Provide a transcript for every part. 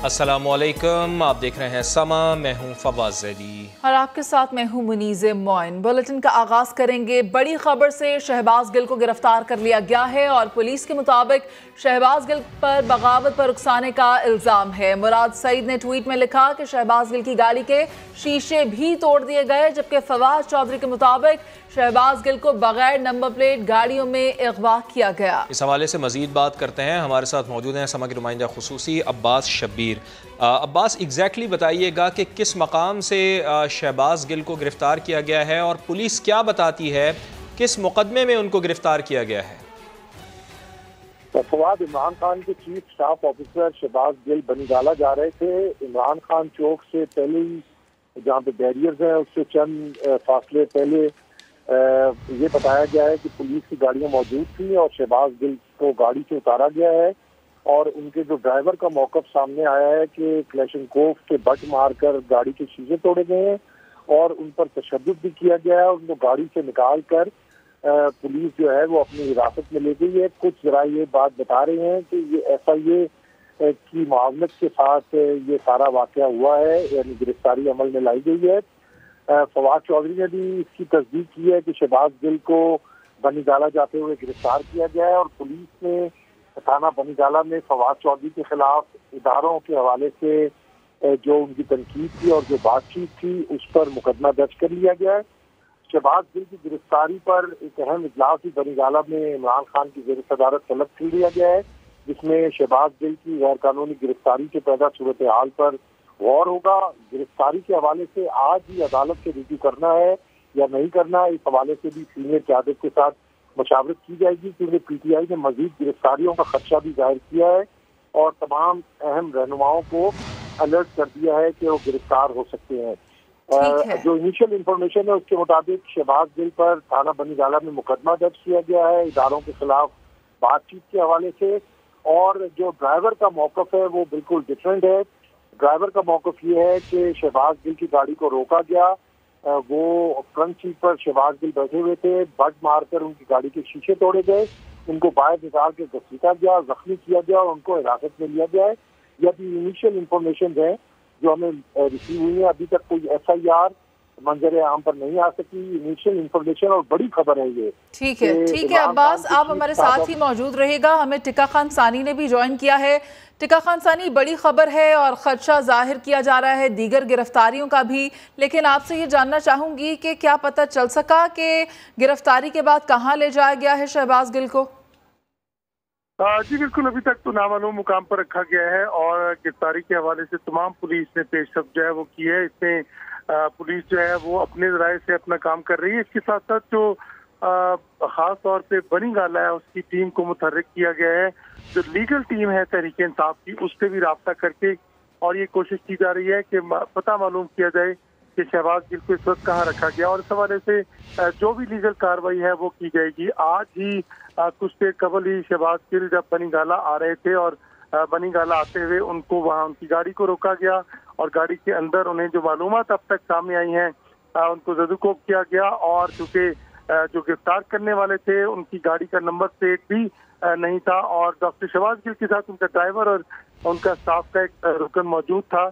अस्सलामुअलैकुम, आप देख रहे हैं समा। मैं हूं फवाज ज़ैदी और आपके साथ मैं हूं मुनीज़ मोइन। बुलेटिन का आगाज करेंगे बड़ी खबर से। शहबाज गिल को गिरफ्तार कर लिया गया है और पुलिस के मुताबिक शहबाज गिल पर बगावत पर उकसाने का इल्जाम है। मुराद सईद ने ट्वीट में लिखा कि शहबाज गिल की गाड़ी के शीशे भी तोड़ दिए गए, जबकि फवाद चौधरी के मुताबिक शहबाज गिल को बगैर नंबर प्लेट गाड़ियों में अगवा किया गया। इस हवाले से मजीद बात करते हैं। हमारे साथ मौजूद हैं समा के नुमाइंदा खुसूसी अब्बास शब्बीर। अब्बास, एग्जैक्टली बताइएगा कि किस मकाम से शहबाज गिल को गिरफ्तार किया गया है और पुलिस क्या बताती है, किस मुकदमे में उनको गिरफ्तार किया गया है? फवाद, इमरान खान के chief staff officer Shahbaz Gill Banigala जा रहे थे। इमरान खान चौक से पहले ही, जहाँ पे बैरियर्स हैं, उससे चंद फासले पहले ये बताया गया है कि पुलिस की गाड़ियां मौजूद थी और शहबाज गिल को गाड़ी से उतारा गया है और उनके जो ड्राइवर का मौकफ सामने आया है कि क्लैशनकोफ के बट मारकर गाड़ी के शीशे तोड़े गए हैं और उन पर तशद्दुद भी किया गया है। उनको गाड़ी से निकाल कर पुलिस जो है वो अपनी हिरासत में ले गई है। कुछ जरा ये बात बता रहे हैं कि ये SIA की मुआवनत के साथ ये सारा वाकया हुआ है, यानी गिरफ्तारी अमल में लाई गई है। फवाद चौधरी ने भी इसकी तस्दीक की है कि शहबाज गिल को बनीगाला जाते हुए गिरफ्तार किया गया है और पुलिस ने थाना बनीगाला में फवाद चौधरी के खिलाफ इदारों के हवाले से जो उनकी तनकीद थी और जो बातचीत थी उस पर मुकदमा दर्ज कर लिया गया है। शहबाज गिल की गिरफ्तारी पर एक अहम इजलास भी बनीगाला में इमरान खान की ज़ेर सदारत तलब कर लिया गया है, जिसमें शहबाज गिल की गैर कानूनी गिरफ्तारी के पैदा सूरत हाल पर गौर होगा। गिरफ्तारी के हवाले से आज ही अदालत से रिव्यू करना है या नहीं करना है, इस हवाले से भी सीनियर क़यादत के साथ मशावरत की जाएगी, क्योंकि PTI ने मजीद गिरफ्तारियों का खदशा भी जाहिर किया है और तमाम अहम रहनुमाओं को अलर्ट कर दिया है कि वो गिरफ्तार हो सकते हैं। जो इनिशियल इंफॉर्मेशन है उसके मुताबिक शहबाज गिल पर थाना बनीगाला में मुकदमा दर्ज किया गया है इदारों के खिलाफ बातचीत के हवाले से, और जो ड्राइवर का मौकफ है वो बिल्कुल डिफरेंट है। ड्राइवर का मौकफ ये है कि शहबाज गिल की गाड़ी को रोका गया, वो फ्रंट सीट पर शहबाज गिल बैठे हुए थे, बट मारकर उनकी गाड़ी के शीशे तोड़े गए, उनको बाहर निकाल के घसीटा गया, जख्मी किया गया और उनको हिरासत में लिया गया है। यह भी इनिशियल इंफॉर्मेशन है जो हमें रिसीव हुई है। अभी तक कोई SIR मंजर आम पर नहीं आ सकी। इनिशियल इंफॉर्मेशन और बड़ी खबर है ये। ठीक है अब्बास, आप हमारे साथ ही मौजूद रहेगा। हमें टिका खान सानी ने भी ज्वाइन किया है। टिका खान सानी, बड़ी खबर है और खदशा जाहिर किया जा रहा है दीगर गिरफ्तारियों का भी, लेकिन आपसे ये जानना चाहूंगी कि क्या पता चल सका कि गिरफ्तारी के बाद कहाँ ले जाया गया है शहबाज गिल को? जी बिल्कुल, अभी तक तो नामालूम मुकाम पर रखा गया है और गिरफ्तारी के हवाले से तमाम पुलिस ने पेशरफ जो है वो की है। इसमें पुलिस जो है वो अपने राय से अपना काम कर रही है। इसके साथ साथ जो खास तौर पे बनीगाला है उसकी टीम को मुतहर्रिक किया गया है। जो लीगल टीम है तहरीक इंसाफ की, उससे भी राब्ता करके और ये कोशिश की जा रही है कि पता मालूम किया जाए कि शहबाज गिल को इस वक्त कहाँ रखा गया और इस हवाले से जो भी लीगल कार्रवाई है वो की जाएगी। आज ही कुछ देर कबल ही शहबाज गिल जब बनीगाला आ रहे थे और बनीगाला आते हुए उनको वहाँ उनकी गाड़ी को रोका गया और गाड़ी के अंदर उन्हें जो मालूमात अब तक सामने आई हैं उनको जदुकोब किया गया और चूँकि जो गिरफ्तार करने वाले थे उनकी गाड़ी का नंबर प्लेट भी नहीं था और डॉक्टर शहबाज गिल के साथ उनका ड्राइवर और उनका स्टाफ का एक रुकन मौजूद था।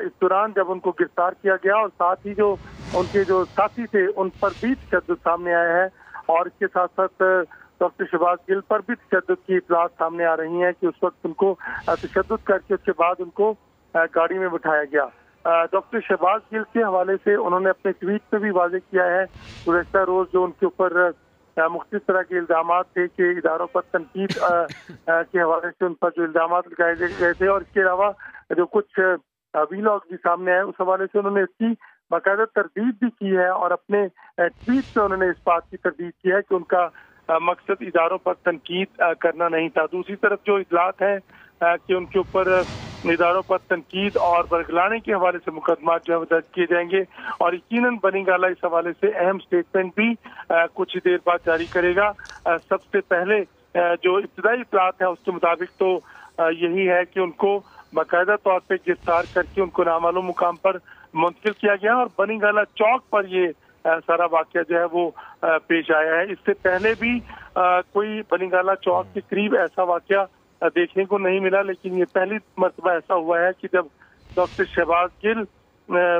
इस दौरान जब उनको गिरफ्तार किया गया और साथ ही जो उनके जो साथी थे उन पर भी तशद्दुद सामने आया है और इसके साथ साथ डॉक्टर शहबाज गिल पर भी तशद्दुद की इत्तलात सामने आ रही हैं कि उस वक्त उनको तशद्दुद करके उसके बाद उनको गाड़ी में बिठाया गया। डॉक्टर शहबाज गिल के हवाले से उन्होंने अपने ट्वीट पे भी वाज़ेह किया है गुज़श्ता रोज़ जो उनके ऊपर मुख्तलिफ तरह के इल्ज़ामात थे कि इदारों पर तनकीद के हवाले से उन पर जो इल्ज़ामात लगाए गए थे और इसके अलावा जो कुछ वीलॉग भी सामने आए उस हवाले से उन्होंने इसकी बाकायदा तरदीद भी की है और अपने ट्वीट से उन्होंने इस बात की तरदीद की है कि उनका मकसद इदारों पर तनकीद करना नहीं था। दूसरी तरफ जो इतलात है कि उनके ऊपर इदारों पर तनकीद और बरगलाने के हवाले से मुकदमा जो है दर्ज किए जाएंगे और यकीनन बनीगाला इस हवाले से अहम स्टेटमेंट भी कुछ ही देर बाद जारी करेगा। सबसे पहले जो इब्तदाई इतलात है उसके मुताबिक तो यही है कि उनको बाकायदा तौर पर गिरफ्तार करके उनको नामालूम मुकाम पर मुंतकिल किया गया और बनीगाला चौक पर ये सारा वाकया जो है वो पेश आया है। इससे पहले भी कोई बनीगाला चौक के करीब ऐसा वाकया देखने को नहीं मिला, लेकिन ये पहली मर्तबा ऐसा हुआ है कि जब डॉक्टर शहबाज गिल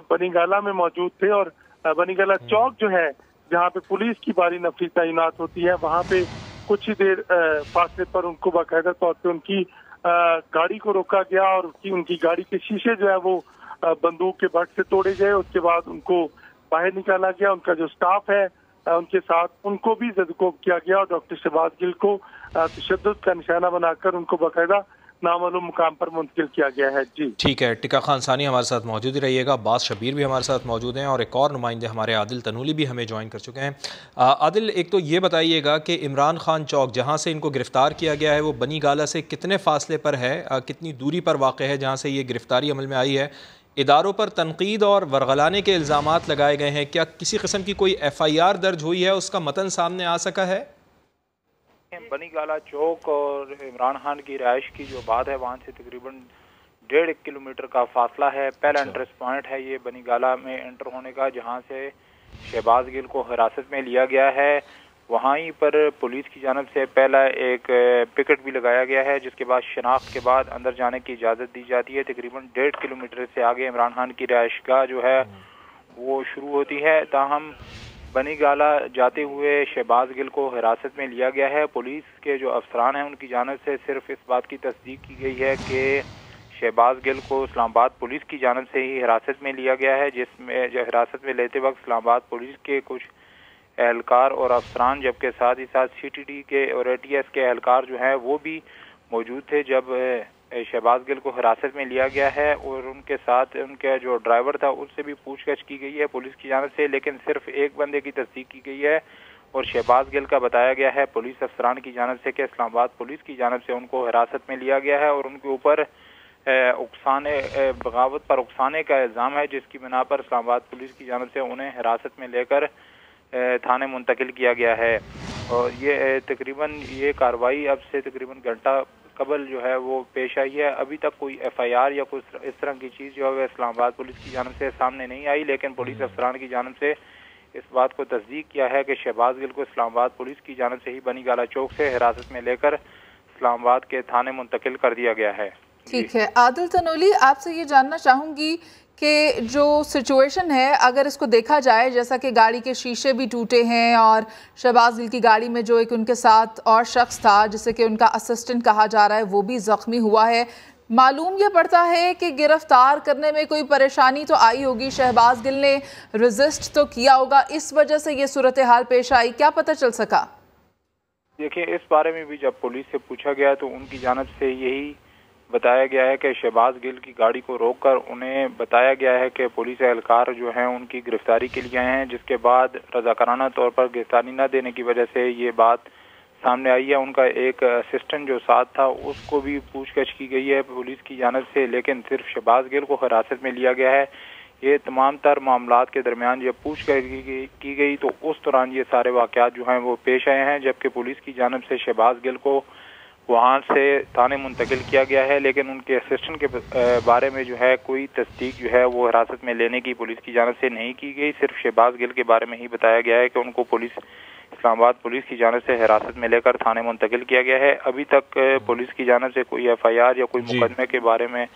बनीगाला में मौजूद थे और बनीगाला चौक जो है जहाँ पे पुलिस की बारी नफरी तैनात होती है, वहाँ पे कुछ ही देर फासले पर उनको बाकायदा तौर पे उनकी गाड़ी को रोका गया और उनकी गाड़ी के शीशे जो है वो बंदूक के बट से तोड़े गए। उसके बाद उनको बाहर निकाला गया। उनका जो स्टाफ है उनके साथ उनको भी ज़दकोब किया गया और डॉक्टर शहबाज गिल को तशद्दुद का निशाना बनाकर उनको बाकायदा नामालूम मुकाम पर मुंतकिल किया गया है। जी ठीक है, टिका खान सानी हमारे साथ मौजूद ही रहिएगा। अब्बास शब्बीर भी हमारे साथ मौजूद हैं और एक और नुमाइंदे हमारे आदिल तनूली भी हमें ज्वाइन कर चुके हैं। आदिल, एक तो ये बताइएगा कि इमरान खान चौक जहाँ से इनको गिरफ़्तार किया गया है वो बनीगाला से कितने फ़ासले पर है, कितनी दूरी पर वाक़ है जहाँ से ये गिरफ़्तारी अमल में आई है? इदारों पर तनकीद और वरगलाने के इल्ज़ामात लगाए गए हैं, क्या किसी किस्म की कोई FIR दर्ज हुई है, उसका मतन सामने आ सका है? बनीगाला चौक और इमरान खान की रिहाइश की जो बात है वहाँ से तकरीबन 1.5 किलोमीटर का फासला है। पहला एंट्रेंस पॉइंट है ये बनीगाला में एंटर होने का, जहाँ से शहबाज गिल को हिरासत में लिया गया है। वहाँ ही पर पुलिस की जानब से पहला एक पिकेट भी लगाया गया है, जिसके बाद शनाख्त के बाद अंदर जाने की इजाज़त दी जाती है। तकरीबन 1.5 किलोमीटर से आगे इमरान खान की रिहाइशगाह जो है वो शुरू होती है। ताहम बनीगाला जाते हुए शहबाज गिल को हिरासत में लिया गया है। पुलिस के जो अफसरान हैं उनकी जानब से सिर्फ इस बात की तस्दीक की गई है कि शहबाज गिल को इस्लामाबाद पुलिस की जानब से ही हिरासत में लिया गया है, जिसमें जो हिरासत में लेते वक्त इस्लामाबाद पुलिस के कुछ एहलकार और अफसरान, जबकि साथ ही साथ CTD के और ATS के एहलकार जो हैं वो भी मौजूद थे जब शहबाज गिल को हिरासत में लिया गया है। और उनके साथ उनका जो ड्राइवर था उससे भी पूछताछ की गई है पुलिस की जानब से, लेकिन सिर्फ एक बंदे की तस्दीक की गई है और शहबाज गिल का बताया गया है पुलिस अफसरान की जानब से कि इस्लामाबाद पुलिस की जानब से उनको हिरासत में लिया गया है और उनके ऊपर बगावत पर उकसाने का इल्ज़ाम है, जिसकी बिना पर इस्लामाबाद पुलिस की जानब से उन्हें हिरासत में लेकर थाने मुंतकिल किया गया है। और ये तकरीबन ये कार्रवाई अब से तकरीबन घंटा कबल जो है वो पेश आई है। अभी तक कोई FIR या कुछ इस तरह की चीज़ जो है इस्लामाबाद पुलिस की जानब से सामने नहीं आई, लेकिन पुलिस अफसरान की जानब से इस बात को तस्दीक किया है कि शहबाज गिल को इस्लामाबाद पुलिस की जानब से ही बनीगाला चौक से हिरासत में लेकर इस्लामाबाद के थाने मुंतकिल कर दिया गया है। ठीक है, आदिल तनूली, आपसे ये जानना चाहूँगी कि जो सिचुएशन है अगर इसको देखा जाए, जैसा कि गाड़ी के शीशे भी टूटे हैं और शहबाज गिल की गाड़ी में जो एक उनके साथ और शख्स था जिसे कि उनका असिस्टेंट कहा जा रहा है वो भी ज़ख्मी हुआ है, मालूम यह पड़ता है कि गिरफ्तार करने में कोई परेशानी तो आई होगी, शहबाज गिल ने रेजिस्ट तो किया होगा, इस वजह से ये सूरत हाल पेश आई, क्या पता चल सका? देखिए, इस बारे में भी जब पुलिस से पूछा गया तो उनकी जानब से यही बताया गया है कि शहबाज गिल की गाड़ी को रोककर उन्हें बताया गया है कि पुलिस एहलकार जो हैं उनकी गिरफ्तारी के लिए हैं, जिसके बाद रज़ाकाराना तौर पर गिरफ्तारी न देने की वजह से ये बात सामने आई है। उनका एक असिस्टेंट जो साथ था उसको भी पूछताछ की गई है पुलिस की जानब से, लेकिन सिर्फ शहबाज गिल को हिरासत में लिया गया है। ये तमाम तर मामलात के दरमियान जब पूछताछ की गई तो उस दौरान ये सारे वाक़यात जो हैं वो पेश आए हैं, जबकि पुलिस की जानब से शहबाज गिल को वहाँ से थाने मुंतकिल किया गया है, लेकिन उनके असिस्टेंट के बारे में जो है कोई तस्दीक जो है वो हिरासत में लेने की पुलिस की जानब से नहीं की गई। सिर्फ शहबाज गिल के बारे में ही बताया गया है कि उनको इस्लामाबाद पुलिस की जानब से हिरासत में लेकर थाने मुंतकिल किया गया है। अभी तक पुलिस की जानब से कोई FIR या कोई मुकदमे के बारे में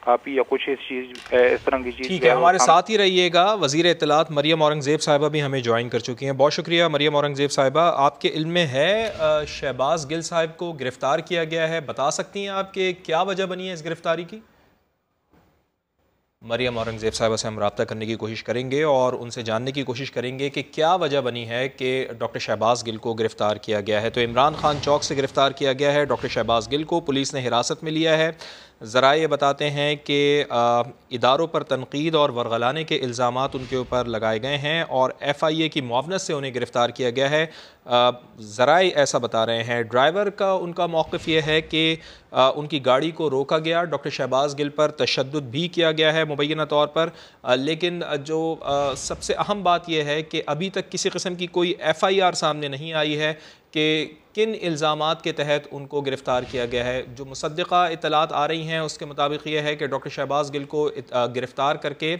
कापी या कुछ इस तरह की चीज़। ठीक है, हमारे साथ ही रहिएगा। वज़ीर इत्तलात मरियम औरंगज़ेब साहिबा भी हमें ज्वाइन कर चुकी हैं। बहुत शुक्रिया मरियम औरंगज़ेब साहिबा। आपके इल्म में है शहबाज गिल साहब को गिरफ़्तार किया गया है, बता सकती हैं आपके क्या वजह बनी है इस गिरफ़्तारी की? मरियम औरंगज़ेब साहिबा से हम रब्ता करने की कोशिश करेंगे और उनसे जानने की कोशिश करेंगे कि क्या वजह बनी है कि डॉक्टर शहबाज गिल को गिरफ़्तार किया गया है। तो इमरान खान चौक से गिरफ़्तार किया गया है डॉक्टर शहबाज गिल को, पुलिस ने हिरासत में लिया है। ज़रा ये बताते हैं कि इदारों पर तनकीद और वरगलाने के इल्ज़ामात उनके ऊपर लगाए गए हैं और FIA की मुआवनत से उन्हें गिरफ़्तार किया गया है। ज़रा ऐसा बता रहे हैं, ड्राइवर का उनका मौक़िफ़ ये है कि उनकी गाड़ी को रोका गया, डॉक्टर शहबाज गिल पर तशद्दुद भी किया गया है मुबैना तौर पर, लेकिन जो सबसे अहम बात यह है कि अभी तक किसी किस्म की कोई FIR सामने नहीं आई है कि किन इल्ज़ामात के तहत उनको गिरफ़्तार किया गया है। जो मुसद्दिक़ा इत्तलात आ रही हैं उसके मुताबिक ये है कि डॉक्टर शहबाज गिल को गिरफ़्तार करके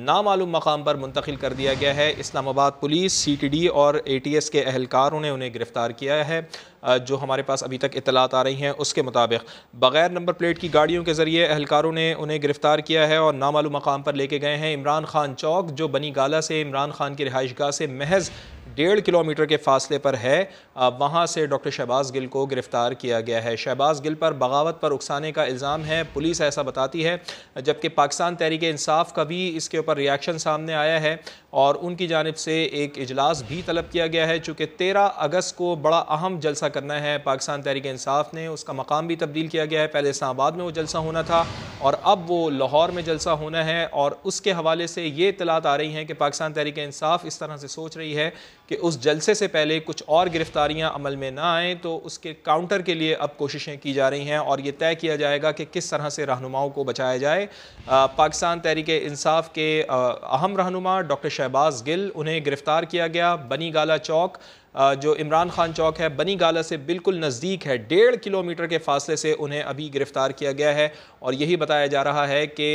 नामालूम मकाम पर मुंतकिल कर दिया गया है। इस्लामाबाद पुलिस, CTD और ATS के एहलकारों ने उन्हें गिरफ़्तार किया है। जो हमारे पास अभी तक इतलात आ रही हैं उसके मुताबिक बग़ैर नंबर प्लेट की गाड़ियों के ज़रिए अहलकारों ने उन्हें गिरफ़्तार किया है और नामालूम मकाम पर लेके गए हैं। इमरान खान चौक जो बनी गाला से इमरान खान की रिहाइशगाह से महज 1.5 किलोमीटर के फासले पर है, वहाँ से डॉक्टर शहबाज गिल को गिरफ़्तार किया गया है। शहबाज गिल पर बगावत पर उकसाने का इल्ज़ाम है, पुलिस ऐसा बताती है, जबकि पाकिस्तान तहरीक इंसाफ का भी इसके ऊपर रिएक्शन सामने आया है और उनकी जानिब से एक इजलास भी तलब किया गया है। चूँकि 13 अगस्त को बड़ा अहम जलसा करना है पाकिस्तान तहरीक इंसाफ ने, उसका मकाम भी तब्दील किया गया है। पहले इस्लामाबाद में वो जलसा होना था और अब वो लाहौर में जलसा होना है और उसके हवाले से ये इतलात आ रही हैं कि पाकिस्तान तहरीक इंसाफ इस तरह से सोच रही है कि उस जलसे से पहले कुछ और गिरफ्तारियां अमल में ना आएँ, तो उसके काउंटर के लिए अब कोशिशें की जा रही हैं और ये तय किया जाएगा कि किस तरह से रहनुमाओं को बचाया जाए। पाकिस्तान तहरीक इंसाफ के अहम रहनुमा डॉक्टर शहबाज गिल, उन्हें गिरफ़्तार किया गया बनी गाला चौक, जो इमरान खान चौक है बनी गाला से बिल्कुल नज़दीक है, 1.5 किलोमीटर के फासले से उन्हें अभी गिरफ़्तार किया गया है और यही बताया जा रहा है कि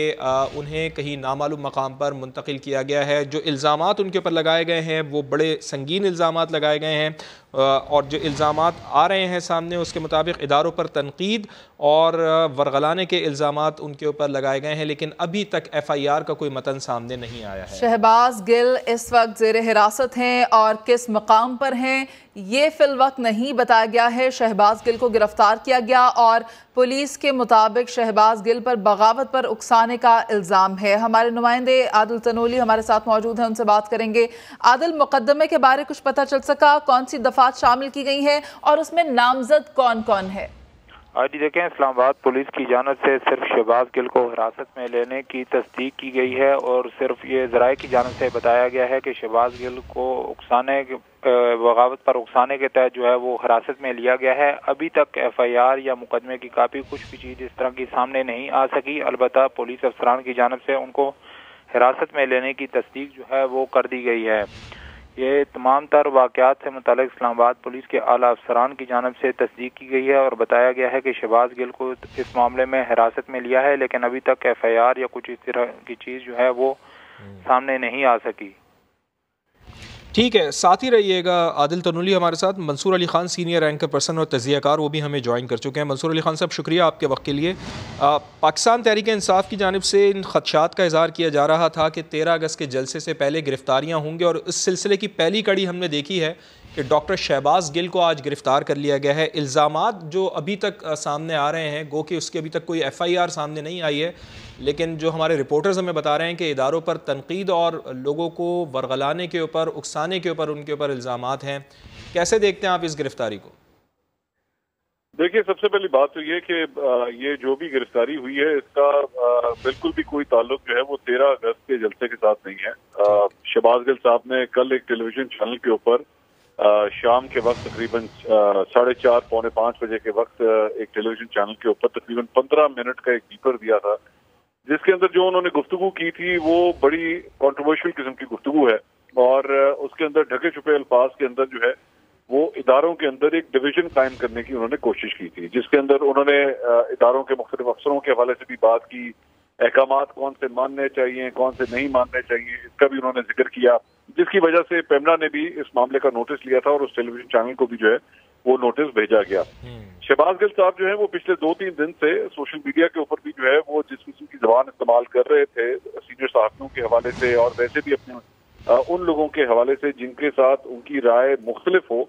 उन्हें कहीं नामालूम मकाम पर मुंतकिल किया गया है। जो इल्ज़ामात उनके ऊपर लगाए गए हैं वो बड़े संगीन इल्ज़ामात लगाए गए हैं और जो इल्ज़ामात आ रहे हैं सामने उसके मुताबिक इदारों पर तनकीद और वरगलाने के इल्ज़ामात उनके ऊपर लगाए गए हैं, लेकिन अभी तक FIR का कोई मतन सामने नहीं आया है। शहबाज गिल इस वक्त ज़ेर हिरासत हैं और किस मकाम पर हैं ये फिल वक्त नहीं बताया गया है। शहबाज गिल को गिरफ्तार किया गया और पुलिस के मुताबिक शहबाज गिल पर बगावत पर उकसाने का इल्ज़ाम है। हमारे नुमाइंदे आदिल तनोली हमारे साथ मौजूद हैं, उनसे बात करेंगे। आदिल, मुकदमे के बारे कुछ पता चल सका, कौन सी दफात शामिल की गई है और उसमें नामजद कौन कौन है? आज देखें, इस्लामाबाद पुलिस की जानिब से सिर्फ शहबाज गिल को हिरासत में लेने की तस्दीक की गई है और सिर्फ ये ज़राए की जानिब से बताया गया है कि शहबाज गिल को बगावत पर उकसाने के तहत जो है वो हिरासत में लिया गया है। अभी तक FIR या मुकदमे की कापी कुछ भी चीज़ इस तरह की सामने नहीं आ सकी। अलबत्ता पुलिस अफसरान की जानिब से उनको हिरासत में लेने की तस्दीक जो है वो कर दी गई है। ये तमाम तर वाक़यात से मुतालिक इस्लामाबाद पुलिस के आला अफसरान की जानिब से तस्दीक की गई है और बताया गया है कि शहबाज गिल को इस मामले में हिरासत में लिया है, लेकिन अभी तक FIR या कुछ इस तरह की चीज़ जो है वो सामने नहीं आ सकी। ठीक है, साथ ही रहिएगा। आदिल तनोली हमारे साथ Mansoor Ali Khan senior anchor person और तजियाकार वो भी हमें ज्वाइन कर चुके हैं। मंसूर अली खान साहब, शुक्रिया आपके वक्त के लिए। पाकिस्तान तहरीक इंसाफ की जानिब से इन खदशात का इज़हार किया जा रहा था कि 13 अगस्त के जलसे से पहले गिरफ्तारियाँ होंगी और इस सिलसिले की पहली कड़ी हमने देखी है कि डॉक्टर शहबाज गिल को आज गिरफ़्तार कर लिया गया है। इल्ज़ामात जो अभी तक सामने आ रहे हैं, गो कि उसकी अभी तक कोई FIR सामने नहीं आई है, लेकिन जो हमारे रिपोर्टर्स हमें बता रहे हैं कि इदारों पर तनकीद और लोगों को वरगलाने के ऊपर, उकसाने के ऊपर उनके ऊपर इल्ज़ामात हैं। कैसे देखते हैं आप इस गिरफ्तारी को? देखिए, सबसे पहली बात तो ये कि ये जो भी गिरफ्तारी हुई है इसका बिल्कुल भी कोई ताल्लुक जो है वो 13 अगस्त के जलसे के साथ नहीं है। शहबाज गिल साहब ने कल एक टेलीविजन चैनल के ऊपर शाम के वक्त तकरीबन 4:30 पौने 5 बजे के वक्त एक टेलीविजन चैनल के ऊपर तकरीबन 15 मिनट का एक डीपर दिया था, जिसके अंदर जो उन्होंने गुफ्तगू की थी वो बड़ी कंट्रोवर्शियल किस्म की गुफ्तगू है और उसके अंदर ढके छुपे अल्फाज के अंदर जो है वो इदारों के अंदर एक डिवीजन कायम करने की उन्होंने कोशिश की थी, जिसके अंदर उन्होंने इदारों के मुख्तलिफ अफसरों के हवाले से भी बात की, अहकामात कौन से मानने चाहिए कौन से नहीं मानने चाहिए इसका भी उन्होंने जिक्र किया, जिसकी वजह से पेमना ने भी इस मामले का नोटिस लिया था और उस टेलीविजन चैनल को भी जो है वो नोटिस भेजा गया। शहबाज गिल साहब जो है वो पिछले 2-3 दिन से सोशल मीडिया के ऊपर भी जो है वो जिस किस्म की जबान इस्तेमाल कर रहे थे सीनियर सहाफ़ियों के हवाले से और वैसे भी अपने उन लोगों के हवाले से जिनके साथ उनकी राय मुख्तलिफ हो,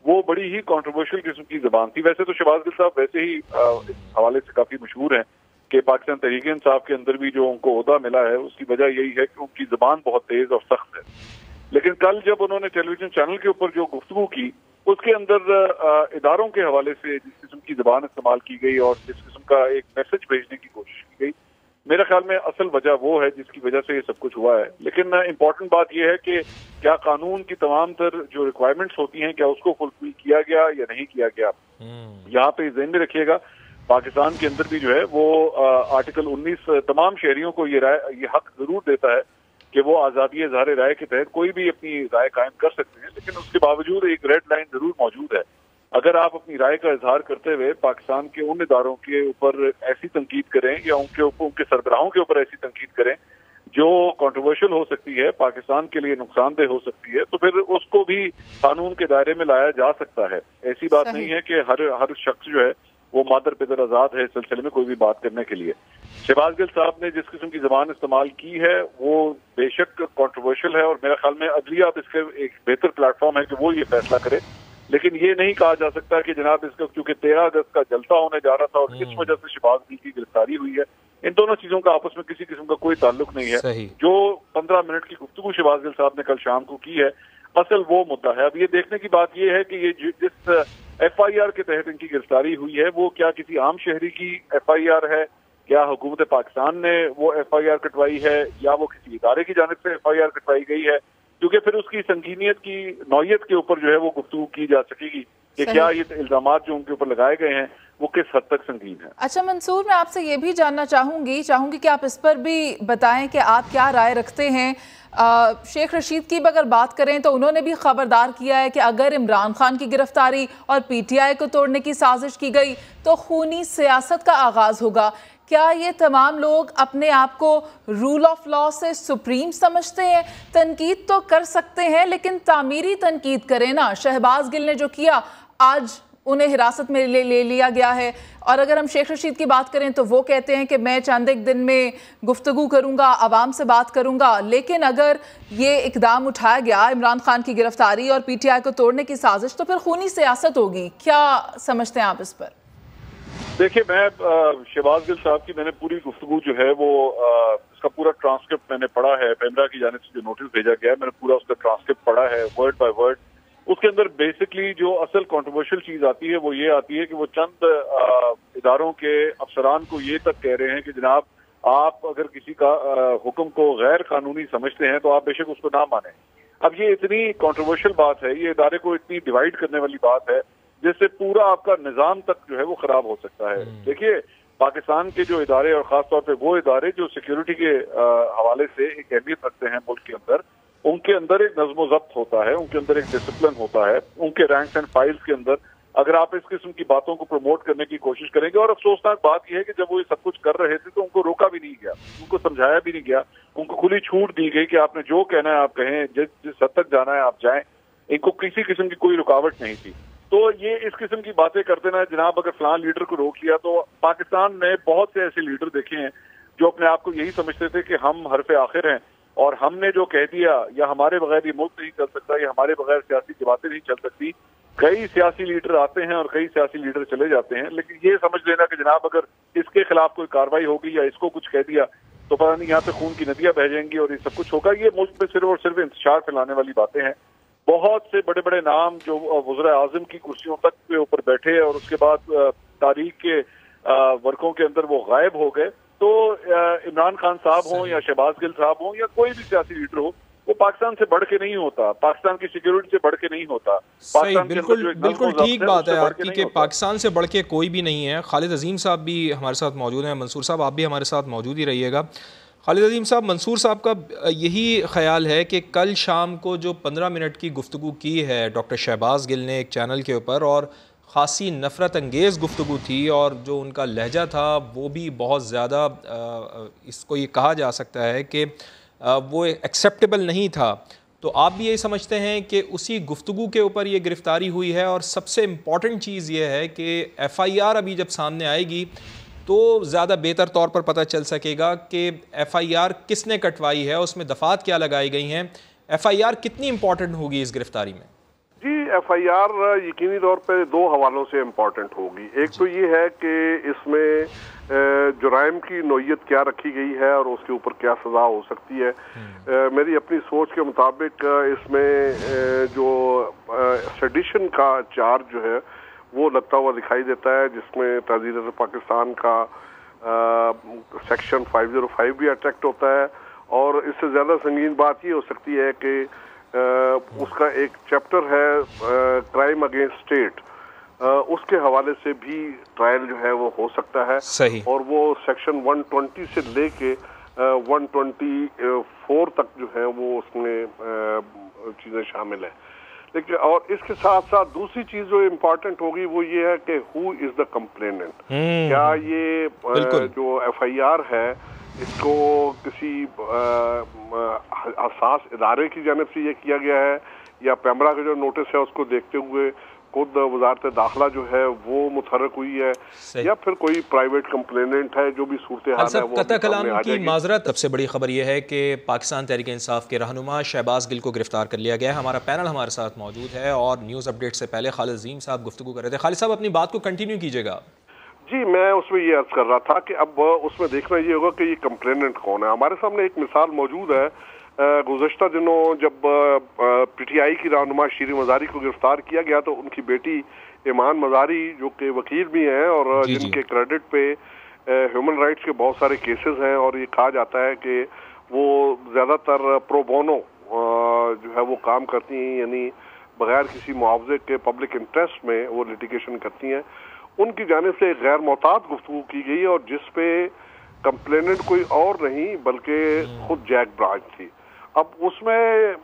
वो बड़ी ही कंट्रोवर्शियल किस्म की जबान थी। वैसे तो शहबाज गिल साहब वैसे ही इस हवाले से काफी मशहूर हैं कि पाकिस्तान तहरीक इंसाफ के अंदर भी जो उनको ओहदा मिला है उसकी वजह यही है कि उनकी जबान बहुत तेज और सख्त है। लेकिन कल जब उन्होंने टेलीविजन चैनल के ऊपर जो गुफ्तगू की उसके अंदर इदारों के हवाले से जिस किस्म की जबान इस्तेमाल की गई और जिस किस्म का एक मैसेज भेजने की कोशिश की गई, मेरे ख्याल में असल वजह वो है जिसकी वजह से ये सब कुछ हुआ है। लेकिन इम्पोर्टेंट बात यह है कि क्या कानून की तमाम तर जो रिक्वायरमेंट्स होती हैं क्या उसको फुलफिल किया गया या नहीं किया गया। यहाँ पे ज़हन में रखिएगा, पाकिस्तान के अंदर भी जो है वो आर्टिकल 19 तमाम शहरियों को ये हक जरूर देता है कि वो आज़ादी इज़हार राय के तहत कोई भी अपनी राय कायम कर सकते हैं, लेकिन उसके बावजूद एक रेड लाइन जरूर मौजूद है। अगर आप अपनी राय का इजहार करते हुए पाकिस्तान के उन इदारों के ऊपर ऐसी तनकीद करें या उनके सरबराहों के ऊपर ऐसी तनकीद करें जो कंट्रोवर्शियल हो सकती है, पाकिस्तान के लिए नुकसानदेह हो सकती है, तो फिर उसको भी कानून के दायरे में लाया जा सकता है। ऐसी बात नहीं है कि हर शख्स जो है वो मादर पिदर आजाद है इस सिलसिले में कोई भी बात करने के लिए। शहबाज गिल साहब ने जिस किस्म की जबान इस्तेमाल की है वो बेशक कंट्रोवर्शियल है, और मेरे ख्याल में अदलिया अब इसके एक बेहतर प्लेटफॉर्म है कि वो ये फैसला करे। लेकिन ये नहीं कहा जा सकता कि जनाब इसका क्योंकि 13 अगस्त का जलसा होने जा रहा था और इस वजह से शहबाज गिल की गिरफ्तारी हुई है, इन दोनों चीजों का आपस में किसी किस्म का कोई ताल्लुक नहीं है। जो 15 मिनट की गुफ्तगू शहबाज गिल साहब ने कल शाम को की है, असल वो मुद्दा है। अब ये देखने की बात ये है कि ये जिस FIR के तहत इनकी गिरफ्तारी हुई है वो क्या किसी आम शहरी की FIR है, क्या हुकूमत पाकिस्तान ने वो FIR कटवाई है, या वो किसी इदारे की जानिब से FIR कटवाई गई है, क्योंकि फिर उसकी संगीनियत की नौयत के ऊपर जो है वो गुफ्तगू की जा सकेगी कि क्या ये इल्जामात जो उनके ऊपर लगाए गए हैं वो किस हद तक संगीन है। अच्छा मंसूर, मैं आपसे ये भी जानना चाहूंगी कि आप इस पर भी बताएं कि आप क्या राय रखते हैं। शेख रशीद की अगर बात करें तो उन्होंने भी खबरदार किया है कि अगर इमरान खान की गिरफ्तारी और PTI को तोड़ने की साजिश की गई तो खूनी सियासत का आगाज होगा। क्या ये तमाम लोग अपने आप को रूल ऑफ लॉ से सुप्रीम समझते हैं? तनकीद तो कर सकते हैं लेकिन तामीरी तनकीद करें ना। शहबाज गिल ने जो किया, आज उन्हें हिरासत में ले लिया गया है, और अगर हम शेख रशीद की बात करें तो वो कहते हैं कि मैं चंद एक दिन में गुफ्तगू करूंगा, आवाम से बात करूंगा। लेकिन अगर ये इकदाम उठाया गया, इमरान खान की गिरफ्तारी और PTI को तोड़ने की साजिश, तो फिर खूनी सियासत होगी। क्या समझते हैं आप इस पर? देखिए, मैं शहबाज गिल साहब की मैंने पूरी गुफ्तगू जो है वो इसका पूरा ट्रांसक्रिप्ट मैंने पढ़ा है। पेमरा की जानिब से जो नोटिस भेजा गया है मैंने पूरा उसका ट्रांसक्रिप्ट पढ़ा है वर्ड बाय वर्ड। उसके अंदर बेसिकली जो असल कंट्रोवर्शियल चीज आती है वो ये आती है कि वो चंद इदारों के अफसरान को ये तक कह रहे हैं कि जनाब आप अगर किसी का हुक्म को गैर कानूनी समझते हैं तो आप बेशक उसको ना माने। अब ये इतनी कंट्रोवर्शियल बात है, ये इदारे को इतनी डिवाइड करने वाली बात है जिससे पूरा आपका निजाम तक जो है वो खराब हो सकता है। देखिए, पाकिस्तान के जो इदारे और खासतौर पे वो इदारे जो सिक्योरिटी के हवाले से एक अहमियत रखते हैं मुल्क के अंदर, उनके अंदर एक नज़्म ज़ब्त होता है, उनके अंदर एक डिसिप्लिन होता है, उनके रैंक्स एंड फाइल्स के अंदर अगर आप इस किस्म की बातों को प्रमोट करने की कोशिश करेंगे, और अफसोसनाक बात यह है कि जब वो ये सब कुछ कर रहे थे तो उनको रोका भी नहीं गया, उनको समझाया भी नहीं गया, उनको खुली छूट दी गई कि आपने जो कहना है आप कहें, जिस हद तक जाना है आप जाएं, इनको किसी किस्म की कोई रुकावट नहीं थी। तो ये इस किस्म की बातें करते ना, जनाब अगर फलां लीडर को रोक लिया, तो पाकिस्तान ने बहुत से ऐसे लीडर देखे हैं जो अपने आप को यही समझते थे कि हम हरफ आखिर हैं और हमने जो कह दिया या हमारे बगैर ये मुल्क नहीं चल सकता या हमारे बगैर सियासी जमातें नहीं चल सकती। कई सियासी लीडर आते हैं और कई सियासी लीडर चले जाते हैं, लेकिन ये समझ लेना कि जनाब अगर इसके खिलाफ कोई कार्रवाई होगी या इसको कुछ कह दिया तो पता नहीं यहाँ पे खून की नदियां बह जाएंगी और ये सब कुछ होगा। ये मुल्क में सिर्फ और सिर्फ इंतशार फैलाने वाली बातें हैं। बहुत से बड़े बड़े नाम जो वज़ीर आज़म की कुर्सियों तक के ऊपर बैठे और उसके बाद तारीख के वर्कों के अंदर वो गायब हो गए। तो इमरान खान साहब हों या शहबाज गिल साहब हों या कोई भी सियासी लीडर हो, वो पाकिस्तान से बढ़ के नहीं होता, पाकिस्तान की सिक्योरिटी से बढ़ के नहीं होता। सही, बिल्कुल ठीक बात है आपकी कि पाकिस्तान से बढ़ के कोई भी नहीं है। खालिद अजीम साहब भी हमारे साथ मौजूद हैं, मंसूर साहब आप भी हमारे साथ मौजूद ही रहिएगा। खालिद अजीम साहब, मंसूर साहब का यही ख्याल है कि कल शाम को जो 15 मिनट की गुफ्तगू की है डॉक्टर शहबाज गिल ने एक चैनल के ऊपर, और ख़ासी नफ़रत अंगेज़ गुफ्तगू थी और जो उनका लहजा था वो भी बहुत ज़्यादा इसको ये कहा जा सकता है कि वो एक्सेप्टेबल नहीं था। तो आप भी यही समझते हैं कि उसी गुफ्तगू के ऊपर ये गिरफ़्तारी हुई है? और सबसे इम्पॉर्टेंट चीज़ ये है कि FIR अभी जब सामने आएगी तो ज़्यादा बेहतर तौर पर पता चल सकेगा कि FIR किसने कटवाई है, उसमें दफ़ात क्या लगाई गई हैं, FIR कितनी इम्पॉर्टेंट होगी इस गिरफ्तारी में? जी, FIR यकीनी तौर पे दो हवालों से इम्पॉर्टेंट होगी। एक तो ये है कि इसमें जुराइम की नौयत क्या रखी गई है और उसके ऊपर क्या सज़ा हो सकती है। मेरी अपनी सोच के मुताबिक इसमें जो सेडिशन का चार्ज जो है वो लगता हुआ दिखाई देता है, जिसमें ताज़ीर पाकिस्तान का सेक्शन 505 भी अट्रैक्ट होता है। और इससे ज़्यादा संगीन बात ये हो सकती है कि उसका एक चैप्टर है क्राइम अगेंस्ट स्टेट, उसके हवाले से भी ट्रायल जो है वो हो सकता है। सही। और वो सेक्शन 120 से लेके 124 तक जो है वो उसमें चीज़ें शामिल है। लेकिन और इसके साथ साथ दूसरी चीज जो इम्पोर्टेंट होगी वो ये है कि हु इज द कंप्लेनेंट। क्या ये जो FIR है इसको किसी हसास इदारे की जानिब से ये किया गया है या पैमरा का जो नोटिस है उसको देखते हुए खुद वजारत दाखिला जो है वो मुतहर्रिक हुई है या फिर कोई प्राइवेट कंप्लेनेंट है, जो भी सूरत हाल है वो कतई कलाम की माजरत। सबसे बड़ी खबर यह है कि पाकिस्तान तहरीक इंसाफ के रहनुमा शहबाज गिल को गिरफ्तार कर लिया गया है। हमारा पैनल हमारे साथ मौजूद है और न्यूज़ अपडेट से पहले खालिद अजीम साहब गुफ्तगू कर रहे थे। खालिद साहब अपनी बात को कंटिन्यू कीजिएगा। जी, मैं उसमें ये अर्ज कर रहा था कि अब उसमें देखना ये होगा कि ये कंप्लेनेंट कौन है। हमारे सामने एक मिसाल मौजूद है। गुज़श्ता दिनों जब पीटीआई की रहनुमा शीरीन मज़ारी को गिरफ्तार किया गया तो उनकी बेटी ईमान मज़ारी, जो कि वकील भी हैं और जिनके क्रेडिट पे ह्यूमन राइट्स के बहुत सारे केसेस हैं, और ये कहा जाता है कि वो ज़्यादातर प्रो बोनो जो है वो काम करती हैं, यानी बगैर किसी मुआवजे के पब्लिक इंटरेस्ट में वो लिटिगेशन करती हैं। उनकी जानिब से गैर मोहतात गुफ्तगू की गई और जिसपे कंप्लेनेंट कोई और नहीं बल्कि खुद जैक ब्रांच थी। अब उसमें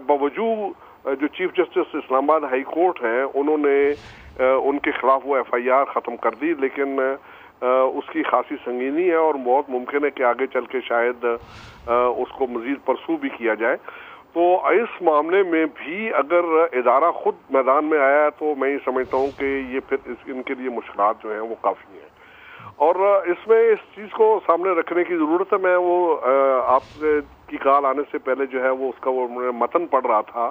बावजूद जो chief justice Islamabad high court हैं उन्होंने उनके खिलाफ वो एफआईआर ख़त्म कर दी, लेकिन उसकी खासी संगीनी है और बहुत मुमकिन है कि आगे चल के शायद उसको मज़ीद परसू भी किया जाए। तो इस मामले में भी अगर इदारा खुद मैदान में आया तो मैं ये समझता हूँ कि ये फिर इनके लिए मुश्किलात जो हैं वो काफ़ी हैं और इसमें इस चीज़ को सामने रखने की ज़रूरत है। मैं वो आपकी कॉल आने से पहले जो है वो उसका वो मतन पढ़ रहा था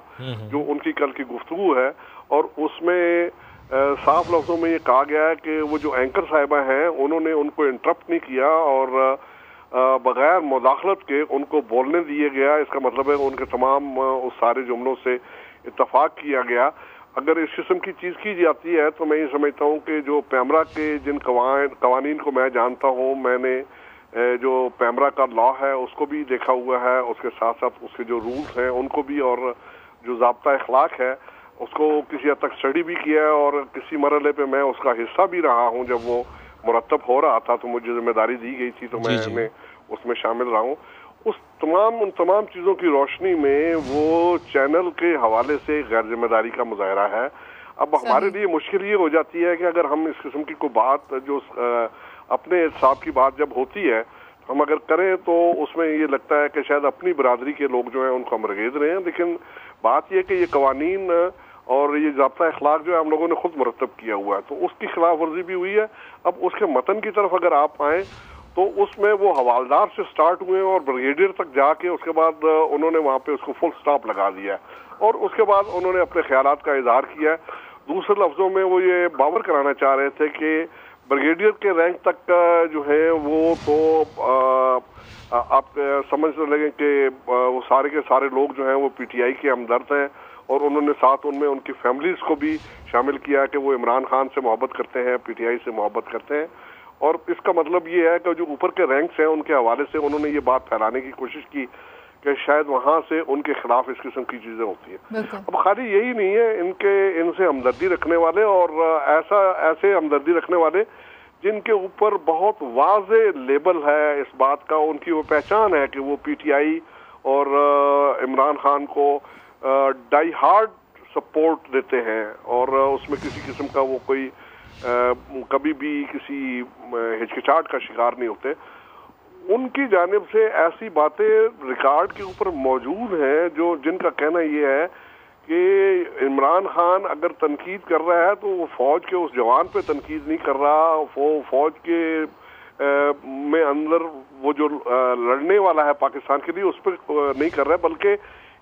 जो उनकी कल की गुफ्तगू है, और उसमें साफ लफ्ज़ों में ये कहा गया है कि वो जो एंकर साहिबा हैं उन्होंने उनको इंटरप्ट नहीं किया और बगैर मुदाखलत के उनको बोलने दिए गया। इसका मतलब है उनके तमाम उस सारे जुमलों से इत्तफाक किया गया। अगर इस किस्म की चीज़ की जाती है तो मैं ये समझता हूँ कि जो पैमरा के जिन कवानीन को मैं जानता हूँ, मैंने जो पैमरा का लॉ है उसको भी देखा हुआ है, उसके साथ साथ उसके जो रूल्स हैं उनको भी, और जो ज़ाब्ता अखलाक है उसको किसी हद तक स्टडी भी किया है और किसी मरहले पे मैं उसका हिस्सा भी रहा हूँ। जब वो मुरतब हो रहा था तो मुझे जिम्मेदारी दी गई थी तो मैं उसमें शामिल रहा हूँ। उन तमाम चीज़ों की रोशनी में वो चैनल के हवाले से गैर जिम्मेदारी का मुजाहरा है। अब हमारे लिए मुश्किल ये हो जाती है कि अगर हम इस किस्म की कोई बात जो अपने साहब की बात जब होती है हम अगर करें तो उसमें ये लगता है कि शायद अपनी बरादरी के लोग जो हैं उनको हम रगेद रहे हैं, लेकिन बात यह कि ये कवानीन और ये ज़ाब्ता अखलाक जो है हम लोगों ने खुद मुरतब किया हुआ है, तो उसकी खिलाफ वर्जी भी हुई है। अब उसके मतन की तरफ अगर आप आएँ तो उसमें वो हवालदार से स्टार्ट हुए और ब्रिगेडियर तक जाके उसके बाद उन्होंने वहाँ पे उसको फुल स्टॉप लगा दिया और उसके बाद उन्होंने अपने ख्यालात का इजहार किया। दूसरे लफ्ज़ों में वो ये बावर कराना चाह रहे थे कि ब्रिगेडियर के रैंक तक जो है वो तो आप समझ लगे कि वो सारे के सारे लोग जो हैं वो पीटीआई के हमदर्द हैं और उन्होंने साथ उनमें उनकी फैमिलीज को भी शामिल किया कि वो इमरान खान से मोहब्बत करते हैं, पीटीआई से मोहब्बत करते हैं। और इसका मतलब ये है कि जो ऊपर के रैंक्स हैं उनके हवाले से उन्होंने ये बात फैलाने की कोशिश की कि शायद वहाँ से उनके खिलाफ इस किस्म की चीज़ें होती हैं। अब खाली यही नहीं है, इनसे हमदर्दी रखने वाले और ऐसे हमदर्दी रखने वाले जिनके ऊपर बहुत वाज़े लेबल है इस बात का, उनकी वो पहचान है कि वो पीटीआई और इमरान खान को डाई हार्ड सपोर्ट देते हैं और उसमें किसी किस्म का वो कोई कभी भी किसी हिचकिचाहट का शिकार नहीं होते। उनकी जानिब से ऐसी बातें रिकॉर्ड के ऊपर मौजूद हैं जो जिनका कहना ये है कि इमरान खान अगर तनकीद कर रहा है तो वो फौज के उस जवान पे तनकीद नहीं कर रहा, वो फौज के में अंदर वो जो लड़ने वाला है पाकिस्तान के लिए उस पर नहीं कर रहा है, बल्कि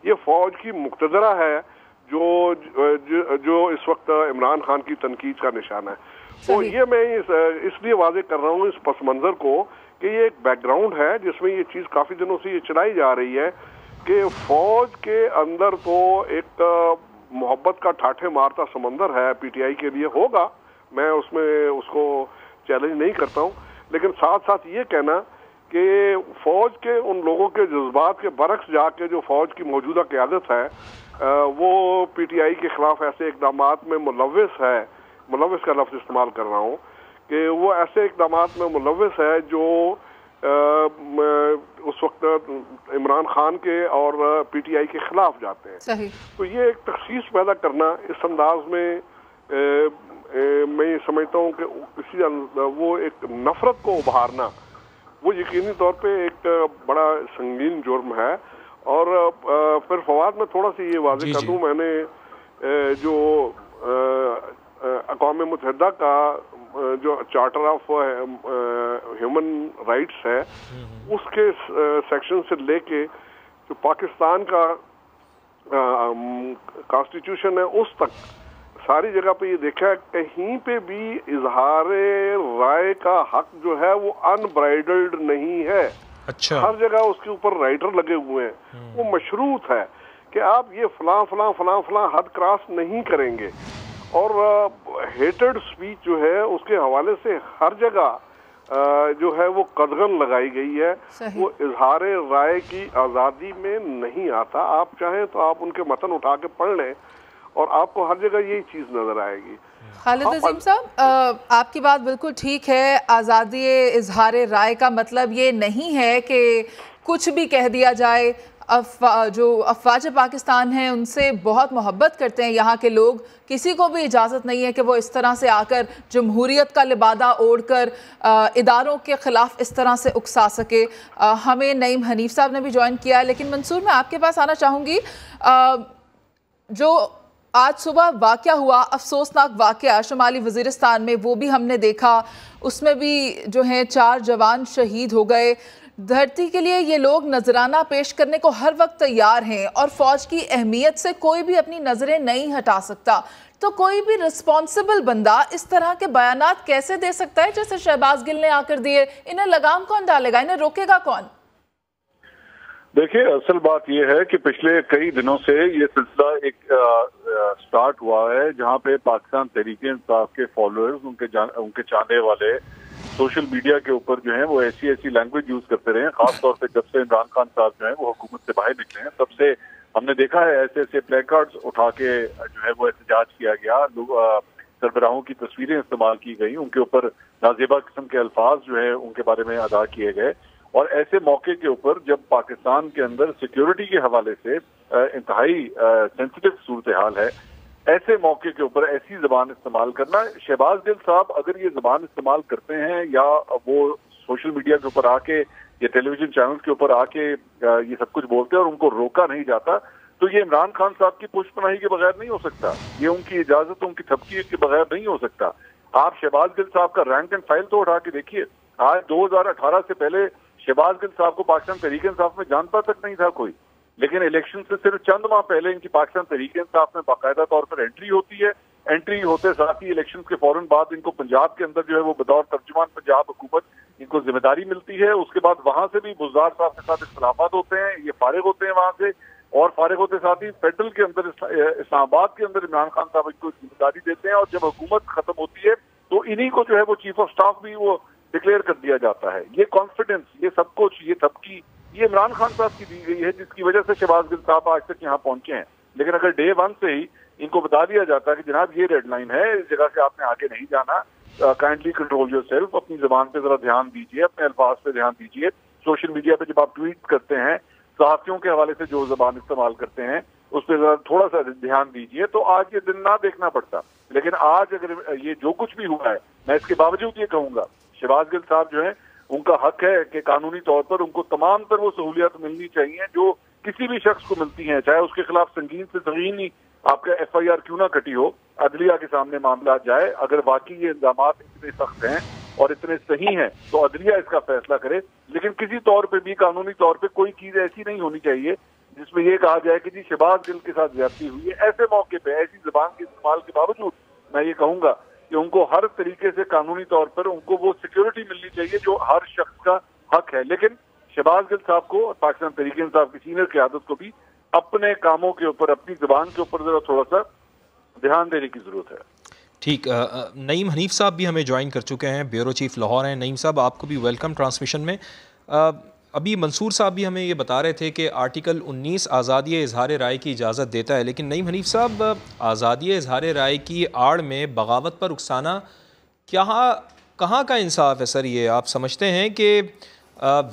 ये फौज की मुक्तदरा है जो इस वक्त इमरान खान की तनकीद का निशान है। तो ये मैं इसलिए वाज़ेह कर रहा हूँ इस पस मंज़र को कि ये एक बैकग्राउंड है जिसमें ये चीज़ काफ़ी दिनों से ये चलाई जा रही है कि फौज के अंदर तो एक मोहब्बत का ठाठे मारता समंदर है पीटीआई के लिए। होगा, मैं उसमें उसको चैलेंज नहीं करता हूँ, लेकिन साथ साथ ये कहना कि फौज के उन लोगों के जज्बात के बरक्स जाके जो फौज की मौजूदा क़यादत है वो पीटीआई के खिलाफ ऐसे इक़दामात में मुलव्विस है, मुलव्विस का लफ्ज़ इस्तेमाल कर रहा हूँ कि वो ऐसे इक़दामात में मुलव्विस है जो उस वक्त इमरान खान के और पीटीआई के खिलाफ जाते हैं। सही। तो ये एक तखसीस पैदा करना इस अंदाज में मैं ये समझता हूँ कि किसी वो एक नफरत को उभारना वो यकीनी तौर पे एक बड़ा संगीन जुर्म है। और फिर फवाद में थोड़ा सी ये वाज़ेह कर दूं, मैंने जो अक़वाम मुत्तहिदा का जो चार्टर ऑफ ह्यूमन राइट्स है उसके सेक्शन से लेके जो पाकिस्तान का कॉन्स्टिट्यूशन है उस तक सारी जगह पे ये देखा है, कहीं पे भी इजहार राय का हक जो है वो अनब्राइडल्ड नहीं है। अच्छा। हर जगह उसके ऊपर राइटर लगे हुए हैं, वो मशरूत है कि आप ये फलां फलां फलां फलां हद क्रॉस नहीं करेंगे। और हेटेड स्पीच जो है उसके हवाले से हर जगह जो है वो कदगन लगाई गई है, वो इजहार राय की आज़ादी में नहीं आता। आप चाहें तो आप उनके मतन उठा के पढ़ लें और आपको हर जगह यही चीज़ नजर आएगी। खालिद अजीम साहब, आपकी बात बिल्कुल ठीक है। आज़ादी इजहार राय का मतलब ये नहीं है कि कुछ भी कह दिया जाए। जो अफवाज पाकिस्तान हैं उनसे बहुत मोहब्बत करते हैं यहाँ के लोग, किसी को भी इजाज़त नहीं है कि वो इस तरह से आकर जमहूरियत का लिबादा ओढ़कर इदारों के ख़िलाफ़ इस तरह से उकसा सके। हमें नईम हनीफ साहब ने भी ज्वाइन किया है, लेकिन मंसूर मैं आपके पास आना चाहूँगी। जो आज सुबह वाक़या हुआ, अफसोसनाक वाक़या शुमाली वज़ीरिस्तान में, वो भी हमने देखा। उसमें भी जो है 4 जवान शहीद हो गए। धरती के लिए ये लोग नजराना पेश करने को हर वक्त तैयार हैं और फौज की अहमियत से कोई भी अपनी नजरें नहीं हटा सकता। तो कोई भी रिस्पॉन्सिबल बंदा इस तरह के बयानात कैसे दे सकता है जैसे शहबाज गिल ने आकर दिए? इन्हें लगाम कौन डालेगा? इन्हें रोकेगा कौन? देखिए, असल बात यह है कि पिछले कई दिनों से ये सिलसिला एक स्टार्ट हुआ है जहां पे पाकिस्तान तहरीक-ए-इंसाफ के फॉलोअर्स, उनके चाहने वाले सोशल मीडिया के ऊपर जो है वो ऐसी लैंग्वेज यूज करते रहे हैं। खासतौर पे जब से इमरान खान साहब जो है वो हुकूमत से बाहर निकले हैं तब से हमने देखा है ऐसे प्लेकार्ड्स उठा के जो है वो एहतजाज किया गया, लोग सरबराहों की तस्वीरें इस्तेमाल की गई, उनके ऊपर नाजेबा किस्म के अल्फाज जो है उनके बारे में अदा किए गए। और ऐसे मौके के ऊपर जब पाकिस्तान के अंदर सिक्योरिटी के हवाले से इंतहाई सेंसिटिव सूरत हाल है, ऐसे मौके के ऊपर ऐसी जबान इस्तेमाल करना, शहबाज गिल साहब अगर ये जबान इस्तेमाल करते हैं या वो सोशल मीडिया के ऊपर आके या टेलीविजन चैनल के ऊपर आके ये सब कुछ बोलते हैं और उनको रोका नहीं जाता, तो ये इमरान खान साहब की पुष्पनाही के बगैर नहीं हो सकता, ये उनकी इजाजत, उनकी थपकी के बगैर नहीं हो सकता। आप शहबाज गिल साहब का रैंक एंड फाइल तो उठा के देखिए। आज 2018 से पहले शहबाज गिल साहब को पाकिस्तान तहरीक-ए-इंसाफ में जानता तक नहीं था कोई, लेकिन इलेक्शन से सिर्फ चंद माह पहले इनकी पाकिस्तान तहरीक-ए-इंसाफ में बाकायदा तौर पर एंट्री होती है। एंट्री होते साथ ही इलेक्शन के फौरन बाद इनको पंजाब के अंदर जो है वो बतौर तर्जुमान पंजाब हुकूमत इनको जिम्मेदारी मिलती है। उसके बाद वहां से भी बुज़दार साहब के साथ इख्तिलाफात होते हैं, ये फारिग होते हैं वहां से, और फारिग होते साथ ही फेडरल के अंदर इस्लामाबाद के अंदर इमरान खान साहब इनको जिम्मेदारी देते हैं। और जब हुकूमत खत्म होती है तो इन्हीं को जो है वो चीफ ऑफ स्टाफ भी वो डिक्लेयर कर दिया जाता है। ये कॉन्फिडेंस, ये सब कुछ, ये थपकी, ये इमरान खान साहब की दी गई है, जिसकी वजह से शहबाज गिल साहब आज तक यहाँ पहुंचे हैं। लेकिन अगर डे 1 से ही इनको बता दिया जाता है कि जनाब ये रेड लाइन है, इस जगह से आपने आगे नहीं जाना, काइंडली कंट्रोल योरसेल्फ, अपनी जबान पे जरा ध्यान दीजिए, अपने अल्फाज पे ध्यान दीजिए, सोशल मीडिया पे जब आप ट्वीट करते हैं, सहाफियों के हवाले से जो जबान इस्तेमाल करते हैं उस पर जरा थोड़ा सा ध्यान दीजिए, तो आज ये दिन ना देखना पड़ता। लेकिन आज अगर ये जो कुछ भी हुआ है, मैं इसके बावजूद ये कहूंगा शहबाज गिल साहब जो है उनका हक है कि कानूनी तौर पर उनको तमाम तर वो सहूलियत मिलनी चाहिए जो किसी भी शख्स को मिलती हैं, चाहे उसके खिलाफ संगीन से संगीन ही आपका FIR क्यों ना कटी हो, अदलिया के सामने मामला जाए। अगर वाकई ये इल्जाम इतने सख्त हैं और इतने सही हैं तो अदलिया इसका फैसला करे। लेकिन किसी तौर पे भी कानूनी तौर पे कोई चीज ऐसी नहीं होनी चाहिए जिसमें ये कहा जाए कि जी शहबाज गिल के साथ ज्यादती हुई है। ऐसे मौके पे ऐसी जुबान के इस्तेमाल के बावजूद मैं ये कहूंगा कि उनको हर तरीके से कानूनी तौर पर उनको वो सिक्योरिटी मिलनी चाहिए जो हर शख्स का हक है। लेकिन शहबाज गिल साहब को और पाकिस्तान तहरीक-ए-इंसाफ की सीनियर क़यादत को भी अपने कामों के ऊपर, अपनी जुबान के ऊपर जरा थोड़ा सा ध्यान देने की जरूरत है। ठीक, नईम हनीफ साहब भी हमें ज्वाइन कर चुके हैं, ब्यूरो चीफ लाहौर हैं। नईम साहब, आपको भी वेलकम ट्रांसमिशन में। अभी मंसूर साहब भी हमें ये बता रहे थे कि आर्टिकल 19 आज़ादी इजहार राय की इजाज़त देता है, लेकिन नईम हनीफ साहब, आज़ादी इजहार राय की आड़ में बगावत पर उकसाना कहाँ का इंसाफ है सर? ये आप समझते हैं कि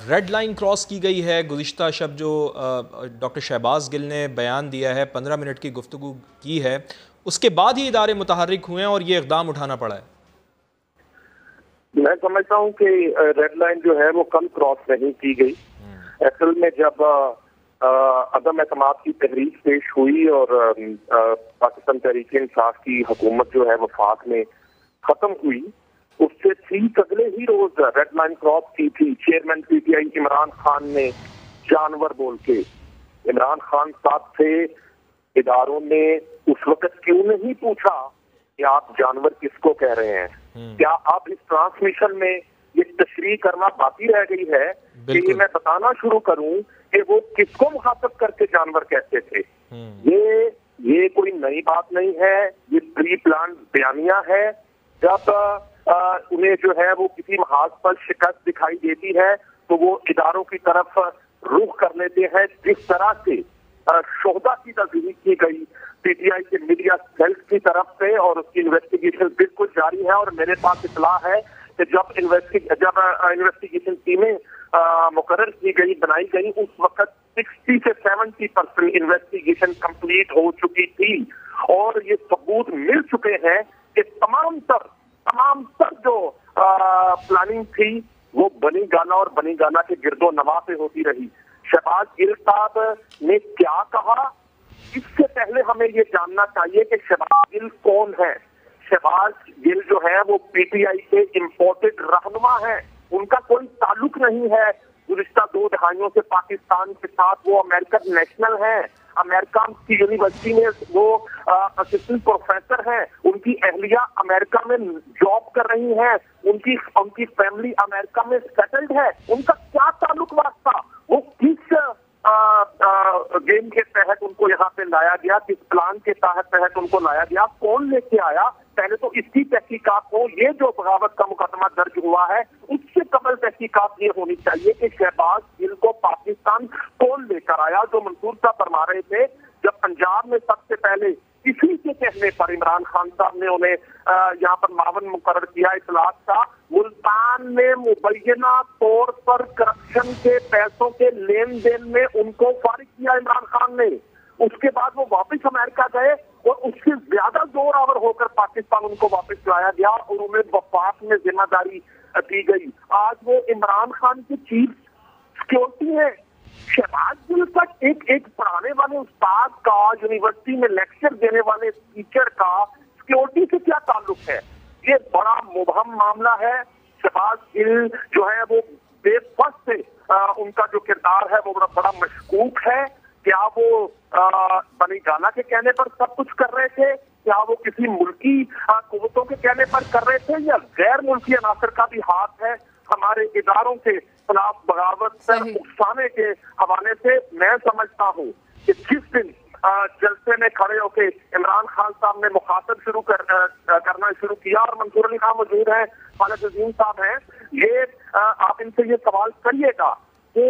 रेड लाइन क्रॉस की गई है? गुज़िश्ता शब जो डॉक्टर शहबाज गिल ने बयान दिया है, 15 मिनट की गुफ्तगू की है, उसके बाद ही इदारे मुतहर्रिक हुए हैं और ये इक़दाम उठाना पड़ा है। मैं समझता हूँ कि रेड लाइन जो है वो कम क्रॉस नहीं की गई। असल में जब अदम एतमाद की तहरीक पेश हुई और पाकिस्तान तहरीक इंसाफ की हुकूमत जो है वफाक में खत्म हुई, उससे ठीक अगले ही रोज रेड लाइन क्रॉस की थी। चेयरमैन पीटीआई इमरान खान ने जानवर बोल के, इमरान खान साहब से इदारों ने उस वक्त क्यों नहीं पूछा कि आप जानवर किसको कह रहे हैं? क्या आप इस ट्रांसमिशन में ये तशरीह करना बाकी रह गई है कि ये मैं बताना शुरू करूं कि वो किसको मुखातब करके जानवर कहते थे? ये कोई नई बात नहीं है, ये प्री प्लान बयानिया है। जब उन्हें जो है वो किसी महाज पर शिकस्त दिखाई देती है तो वो इदारों की तरफ रुख कर लेते हैं। जिस तरह से शोहदा की तस्दीक की गई पीटीआई के मीडिया सेल की तरफ से, और उसकी इन्वेस्टिगेशन बिल्कुल जारी है। और मेरे पास इतला है कि जब इन्वेस्टिगेशन टीमें मुकर्रर की गई, बनाई गई, उस वक्त 60 से 70% इन्वेस्टिगेशन कंप्लीट हो चुकी थी और ये सबूत मिल चुके हैं कि तमाम तर जो प्लानिंग थी वो बनी गाना और बनी गाना के गिरदो नवा पे होती रही। शहबाज गिल साहब ने क्या कहा, इससे पहले हमें ये जानना चाहिए कि शहबाज गिल कौन है। शहबाज गिल जो है वो पीटीआई के इम्पोर्टेड रहनुमा है, उनका कोई ताल्लुक नहीं है गुज़िश्ता 2 दहाइयों से पाकिस्तान के साथ। वो अमेरिकन नेशनल है, अमेरिका की यूनिवर्सिटी में वो असिस्टेंट प्रोफेसर हैं, उनकी अहलिया अमेरिका में जॉब कर रही है, उनकी फैमिली अमेरिका में सेटल्ड है। उनका क्या ताल्लुक वास्ता, वो किस गेम के तहत उनको यहाँ पे लाया गया, किस प्लान के तहत उनको लाया गया, कौन लेके आया? पहले तो इसकी तहकीकात हो। ये जो बगावत का मुकदमा दर्ज हुआ है उससे कबल तहकीकात ये होनी चाहिए कि शहबाज गिल को पाकिस्तान कौन लेकर आया। जो मंसूर साहब फरमा रहे थे, जब पंजाब में सबसे पहले इसी के कहने पर इमरान खान साहब ने उन्हें यहाँ पर मावन मुकर्रर किया इतलात का, मुल्तान में मुबैना तौर पर करप्शन के पैसों के लेन देन में उनको फारिग किया इमरान खान ने। उसके बाद वो वापस अमेरिका गए और उससे ज्यादा जोर आवर होकर पाकिस्तान उनको वापस लाया गया और उन्हें वफाक में जिम्मेदारी दी गई। आज वो इमरान खान की चीफ सिक्योरिटी है। शहबाज गिल का एक पढ़ाने वाले उस्ताद का, यूनिवर्सिटी में लेक्चर देने वाले टीचर का सिक्योरिटी से क्या ताल्लुक है? ये बड़ा मुबहम मामला है। शहबाज गिल जो है वो बेफस से उनका जो किरदार है वो बड़ा मशकूक है। क्या वो बनी गाना के कहने पर सब कुछ कर रहे थे? क्या वो किसी मुल्की कुव्वतों के कहने पर कर रहे थे, या गैर मुल्की अनासर का भी हाथ है हमारे इदारों के खिलाफ बगावत पर उकसाने के हवाले से? मैं समझता हूँ कि जिस दिन जलसे में खड़े होकर इमरान खान साहब ने मुखातब करना शुरू किया, और मंसूर अली खान मौजूद है, खालिद अजीम साहब हैं, ये आप इनसे ये सवाल करिएगा कि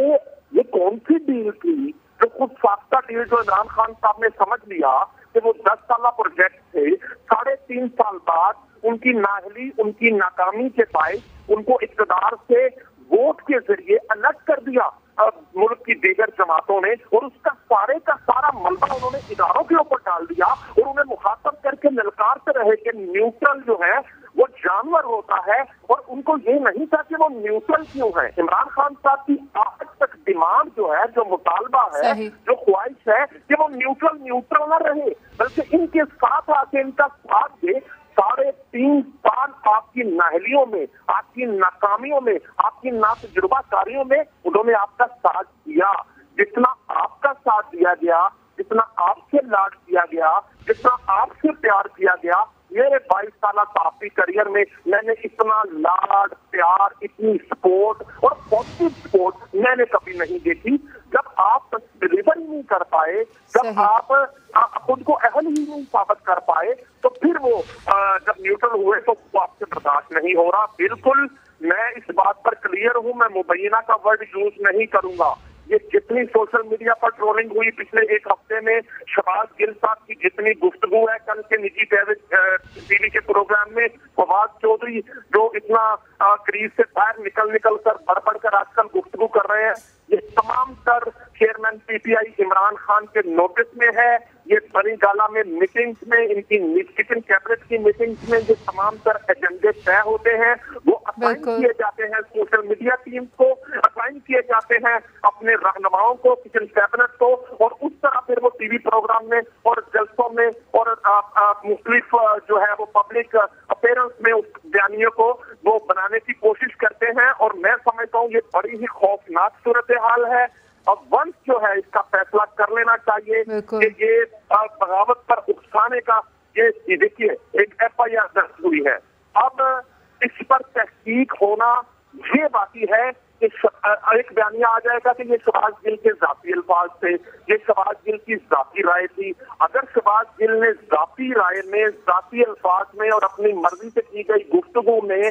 ये कौन सी डील थी जो खुद साख्ता डील जो इमरान खान साहब ने समझ लिया कि वो 10 साल प्रोजेक्ट थे, 3.5 साल बाद उनकी नाअहली, उनकी नाकामी के बायस उनको इक़्तिदार से वोट के जरिए अलग कर दिया मुल्क की दीगर जमातों ने, और उसका सारे का सारा मलबा उन्होंने इदारों के ऊपर डाल दिया और उन्हें मुखातब करके ललकारते रहे कि न्यूट्रल जो है वो जानवर होता है, और उनको ये नहीं था कि वो न्यूट्रल क्यों है। इमरान खान साहब की आज तक डिमांड जो है, जो मुतालबा है, जो ख्वाहिश है कि वो न्यूट्रल न रहे, बल्कि इनके साथ आके इनका साथ दे। 3.5 साल आपकी नाहलियों में, आपकी नाकामियों में, आपकी नातजुर्बाकारियों में उन्होंने आपका साथ दिया। जितना आपका साथ दिया गया, जितना आपसे लाड किया गया, जितना आपसे प्यार किया गया, मेरे 22 साल सहाफ़ी करियर में मैंने इतना लाड, प्यार, इतनी सपोर्ट और पॉजिटिव सपोर्ट मैंने कभी नहीं देखी। जब आप डिलीवर ही नहीं कर पाए, जब आप खुद को अहल ही नहीं साबित कर पाए, तो फिर वो जब न्यूट्रल हुए तो वो आपसे बर्दाश्त नहीं हो रहा। बिल्कुल मैं इस बात पर क्लियर हूँ, मैं मुबैना का वर्ड यूज नहीं करूंगा। ये जितनी सोशल मीडिया पर ट्रोलिंग हुई पिछले एक हफ्ते में, शहबाज गिल साहब की जितनी गुफ्तगू है कल के निजी टीवी के प्रोग्राम में, फवाद चौधरी जो इतना क्रीज से बाहर निकल कर बढ़ कर आजकल गुफ्तगू कर रहे हैं, ये तमाम तर चेयरमैन पीटीआई इमरान खान के नोटिस में है। ये बनी गाला में मीटिंग्स में, इनकी किचन कैबिनेट की मीटिंग्स में जो तमाम तर एजेंडे तय होते हैं वो असाइन किए जाते हैं सोशल मीडिया टीम को, असाइन किए जाते हैं अपने रहनुमाओं को, किचन कैबिनेट को, और उस तरह फिर वो टीवी प्रोग्राम में और जलसों में और मुख्तलिफ जो है वो पब्लिक अपेयरेंस में उस बयानियों को वो बनाने की कोशिश करते हैं। और मैं समझता हूँ ये बड़ी ही खौफनाक सूरत हाल है। अब वंश जो है इसका फैसला कर लेना चाहिए कि ये बगावत पर उकसाने का, ये देखिए एक FIR दर्ज हुई है, अब इस पर तहकीक होना ये बाकी है कि एक बयानिया आ जाएगा कि ये शहबाज गिल के जाती अल्फाज थे, ये शहबाज गिल की जाती राय थी। अगर शहबाज गिल ने जाती राय में, जाती अल्फाज में और अपनी मर्जी से की गई गुफ्तगू में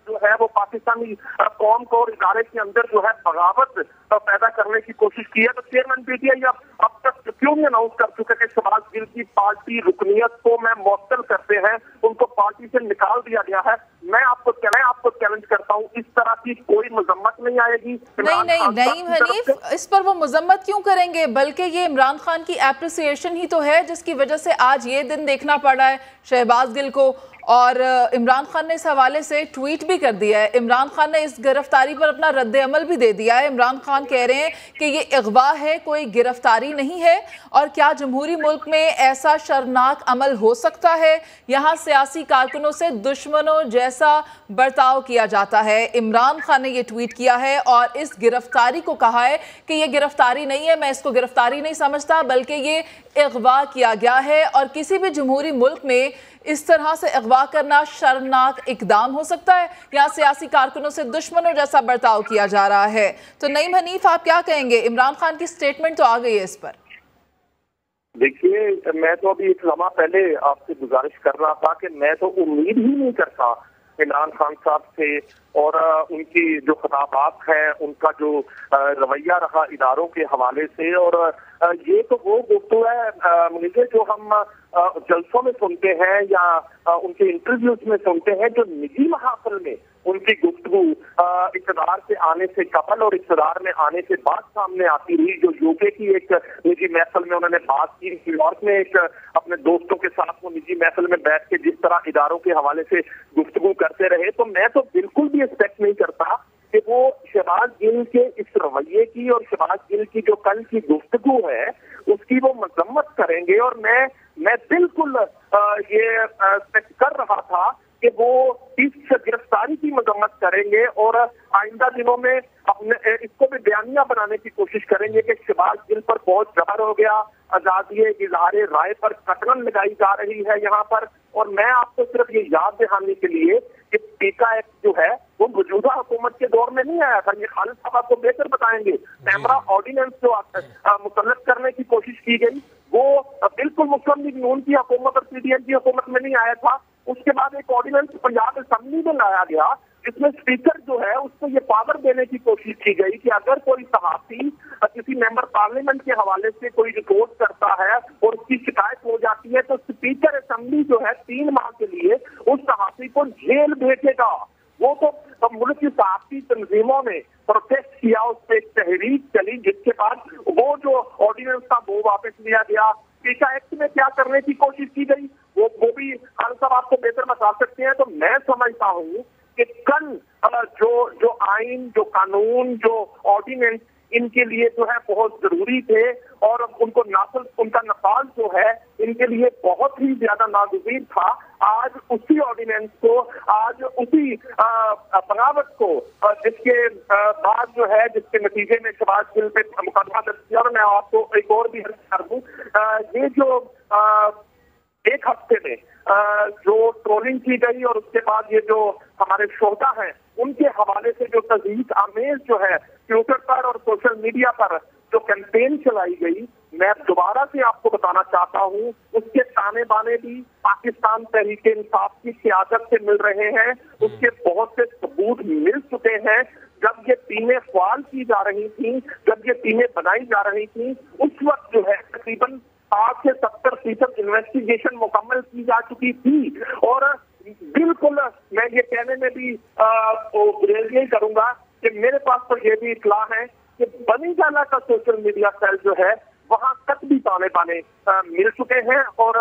जो है वो पाकिस्तानी कौम को और इदारे के अंदर जो है बगावत पैदा करने की कोशिश की है, तो चेयरमैन PTI अब तक क्यों नहीं अनाउंस कर चुके कि शहबाज गिल की पार्टी रुकनियत को मैं मुअत्तल करते हैं, उनको पार्टी से निकाल दिया गया है। मैं आपको चैलेंज करता हूँ, इस तरह की कोई मजम्मत नहीं आएगी। नहीं हनीफ, इस पर वो मजम्मत क्यों करेंगे, बल्कि ये इमरान खान की एप्रिसिएशन ही तो है जिसकी वजह से आज ये दिन देखना पड़ा है शहबाज गिल को। और इमरान खान ने इस हवाले से ट्वीट भी कर दिया है। इमरान खान ने इस गिरफ्तारी पर अपना रद्द अमल भी दे दिया है। इमरान खान कह रहे हैं कि ये अगवा है, कोई गिरफ्तारी नहीं है। और क्या जमहूरी मुल्क में ऐसा शर्मनाक अमल हो सकता है, यहाँ सियासी कारकुनों से दुश्मनों जैसा बर्ताव किया जाता है। इमरान खान ने ये ट्वीट किया है और इस गिरफ्तारी को कहा है कि ये गिरफ्तारी नहीं है, मैं इसको गिरफ्तारी नहीं समझता, बल्कि ये अगवा किया गया है। और किसी भी जमहूरी मुल्क में इस तरह से अगवा करना शर्मनाक इकदाम हो सकता है। यहाँ सियासी कारकुनों से दुश्मनों जैसा बर्ताव किया जा रहा है। तो नईम हनीफ, आप क्या कहेंगे? इमरान खान की स्टेटमेंट तो आ गई है इस पर। देखिए, मैं तो अभी एक लम्हा पहले आपसे गुजारिश कर रहा था कि मैं तो उम्मीद ही नहीं करता इमरान खान साहब से, और उनकी जो खिताबात हैं, उनका जो रवैया रहा इदारों के हवाले से, और ये तो वो गुफ्तगू है मुझे जो हम जलसों में सुनते हैं या उनके इंटरव्यूज में सुनते हैं, जो निजी महाफिल में उनकी गुफ्तगू इक़्तिदार से आने से कबल और इक़्तिदार में आने से बाद सामने आती रही। जो यूके की एक निजी महफिल में उन्होंने बात की, न्यूयॉर्क में एक अपने दोस्तों के साथ वो निजी महफिल में बैठ के जिस तरह इदारों के हवाले से गुफ्तगू करते रहे, तो मैं तो बिल्कुल भी एक्सपेक्ट नहीं करता कि वो शहबाज गिल के इस रवैये की और शहबाज गिल की जो कल की गुफ्तगू है उसकी वो मजम्मत करेंगे। और मैं बिल्कुल ये एक्सपेक्ट कर रहा था कि वो इस गिरफ्तारी की मजम्मत करेंगे और आइंदा दिनों में अपने इसको भी बयानिया बनाने की कोशिश करेंगे कि शहबाज गिल पर बहुत जबर हो गया, आजादी इजहार राय पर कटन लगाई जा रही है यहाँ पर। और मैं आपको सिर्फ ये याद दिलाने के लिए कि पीका एक्ट जो है वो मौजूदा हुकूमत के दौर में नहीं आया था, ये खालिद साहब आपको बेहतर बताएंगे। कैमरा ऑर्डिनेंस जो मुसल्लत करने की कोशिश की गई वो बिल्कुल मुस्लिम लीग नून की हुकूमत और PDM की हुकूमत में नहीं आया था। उसके बाद एक ऑर्डिनेंस पंजाब असेंबली में लाया गया जिसमें स्पीकर जो है उसको ये पावर देने की कोशिश की गई कि अगर कोई सहाफी किसी मेंबर पार्लियामेंट के हवाले से कोई रिपोर्ट करता है और उसकी शिकायत हो जाती है तो स्पीकर असेंबली जो है 3 माह के लिए उस सहाफी को जेल भेजेगा। वो तो मुल्क की सहाफी तंजीमों ने प्रोटेस्ट किया, उस पर एक तहरीक चली जिसके बाद वो जो ऑर्डिनेंस था वो वापस लिया गया। पीका एक्ट में क्या करने की कोशिश की गई वो भी खालिद साहब आपको बेहतर बता सकते हैं। तो मैं समझता हूँ कि कल जो आइन, जो कानून, जो ऑर्डिनेंस इनके लिए जो है बहुत जरूरी थे और उनका नफाज जो है इनके लिए बहुत ही ज्यादा नागुज़ीर था। आज उसी ऑर्डिनेंस को, आज उसी बगावत को जिसके बाद जो है जिसके नतीजे में शहबाज गिल पे मुकदमा दर्ज किया। और मैं आपको एक और भी अर्ज कर दूं, ये जो एक हफ्ते में जो ट्रोलिंग की गई और उसके बाद ये जो हमारे श्रोता हैं उनके हवाले से जो तज़हीक आमेज जो है ट्विटर पर और सोशल मीडिया पर जो कैंपेन चलाई गई, मैं दोबारा से आपको बताना चाहता हूँ उसके ताने बाने भी पाकिस्तान तहरीक इंसाफ की क़यादत से मिल रहे हैं। उसके बहुत से सबूत मिल चुके हैं। जब ये टीमें फ़ाल की जा रही थी, जब ये टीमें बनाई जा रही थी, उस वक्त जो है तकरीबन 60 से 70% इन्वेस्टिगेशन मुकम्मल की जा चुकी थी। और बिल्कुल मैं ये कहने में भी गुरेज नहीं करूंगा कि मेरे पास तो ये भी इत्तला है कि बनीगाला का सोशल मीडिया सेल जो है वहां तक भी ताने बाने मिल चुके हैं। और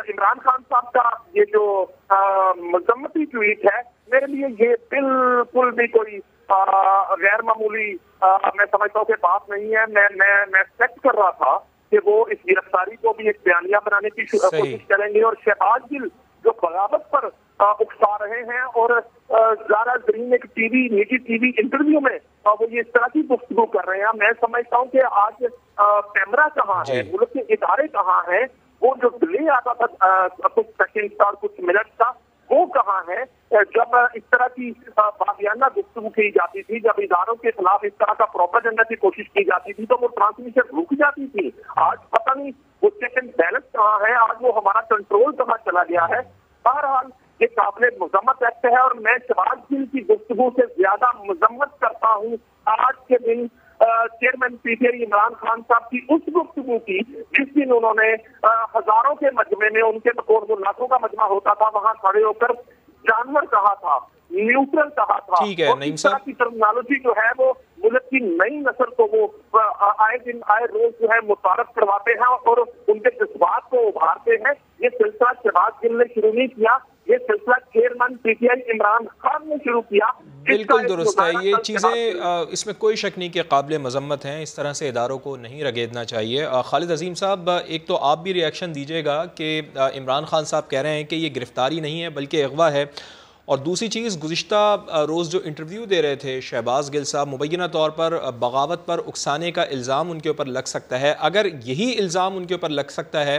इमरान खान साहब का ये जो मजम्मती ट्वीट है मेरे लिए ये बिल्कुल भी कोई गैर मामूली मैं समझता हूँ कि बात नहीं है। मैं एक्सपेक्ट कर रहा था कि वो इस गिरफ्तारी को भी एक बयानिया बनाने की कोशिश करेंगे और शहबाज गिल जो बगावत पर उकसा रहे हैं और ज़ारा ज़रीन एक निजी टीवी इंटरव्यू में वो ये इस तरह की गुफ्तगू कर रहे हैं। मैं समझता हूँ कि आज कैमरा कहाँ है, मुल्क के इदारे कहाँ हैं, वो जो डिले आता था कुछ सेकंड का कुछ मिनट का, वो कहाँ है जब इस तरह की बाबियाना गुफ्तगू की जाती थी, जब इदारों के खिलाफ इस तरह का प्रोपेगेंडा की कोशिश की जाती थी तो वो ट्रांसमिशन रुक जाती थी। आज पता नहीं वो चेक एंड बैलेंस कहाँ है, आज वो हमारा कंट्रोल कहाँ चला गया है। बहरहाल ये काबिल मजम्मत एक्ट है और मैं शहबाज गिल की गुफ्तगू से ज्यादा मजम्मत करता हूँ आज के दिन चेयरमैन पीटीआई इमरान खान साहब की उस गुफ्तगू की जिस दिन उन्होंने हजारों के मजमे में, उनके तो लाखों का मजमा होता था, वहां खड़े होकर जानवर कहा था, न्यूट्रल कहा था। ठीक है नईम साहब, की टर्मिनोलॉजी जो है वो मुल्क की नई नस्ल को वो आए दिन आए रोज जो है मुतारफ करवाते हैं और उनके जज्बात को उभारते हैं। ये सिलसिला शहबाज गिल ने शुरू नहीं किया, ये सिलसिला चेयरमैन पीटीआई इमरान खान ने शुरू किया। बिल्कुल दुरुस्त है, ये चीज़ें इसमें कोई शक नहीं कि काबिल मजम्मत हैं, इस तरह से इदारों को नहीं रगेदना चाहिए। खालिद अजीम साहब, एक तो आप भी रिएक्शन दीजिएगा कि इमरान खान साहब कह रहे हैं कि ये गिरफ्तारी नहीं है बल्कि अगवा है, और दूसरी चीज़ गुज़िश्ता रोज़ जो इंटरव्यू दे रहे थे शहबाज गिल साहब, मुबैना तौर पर बगावत पर उकसाने का इल्ज़ाम उनके ऊपर लग सकता है। अगर यही इल्ज़ाम उनके ऊपर लग सकता है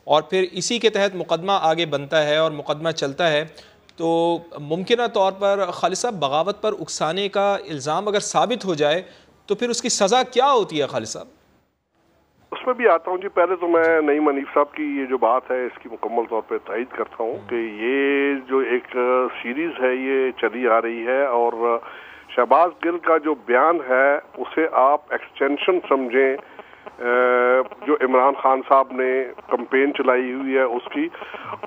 और फिर इसी के तहत मुकदमा आगे बनता है और मुकदमा चलता है, तो मुमकिन तौर पर खालिद साहब बगावत पर उकसाने का इल्ज़ाम अगर साबित हो जाए तो फिर उसकी सज़ा क्या होती है खालिद साहब? उसमें भी आता हूँ जी। पहले तो मैं नईम हनीफ साहब की ये जो बात है इसकी मुकम्मल तौर पे तायद करता हूँ कि ये जो एक सीरीज है ये चली आ रही है और शहबाज गिल का जो बयान है उसे आप एक्सटेंशन समझें जो इमरान खान साहब ने कैंपेन चलाई हुई है उसकी,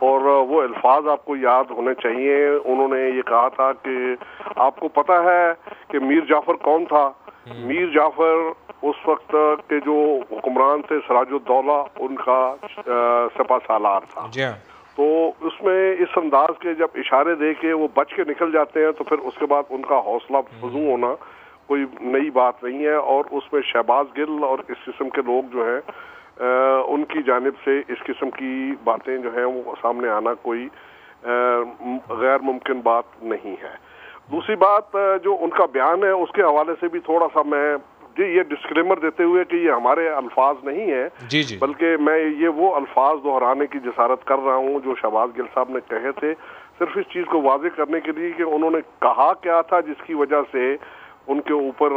और वो अल्फाज आपको याद होने चाहिए। उन्होंने ये कहा था कि आपको पता है कि मीर जाफर कौन था? मीर जाफर उस वक्त के जो हुक्मरान थे सिराजुद्दौला, उनका सपा सालार था। तो उसमें इस अंदाज के जब इशारे दे के वो बच के निकल जाते हैं तो फिर उसके बाद उनका हौसला अफजू होना कोई नई बात नहीं है। और उसमें शहबाज गिल और इस किस्म के लोग जो हैं उनकी जानिब से इस किस्म की बातें जो हैं वो सामने आना कोई गैर मुमकिन बात नहीं है। दूसरी बात जो उनका बयान है उसके हवाले से भी थोड़ा सा मैं ये डिस्क्लेमर देते हुए कि ये हमारे अल्फाज नहीं है, बल्कि मैं ये वो अल्फाज दोहराने की जसारत कर रहा हूँ जो शहबाज गिल साहब ने कहे थे, सिर्फ इस चीज़ को वाज़ेह करने के लिए कि उन्होंने कहा क्या था जिसकी वजह से उनके ऊपर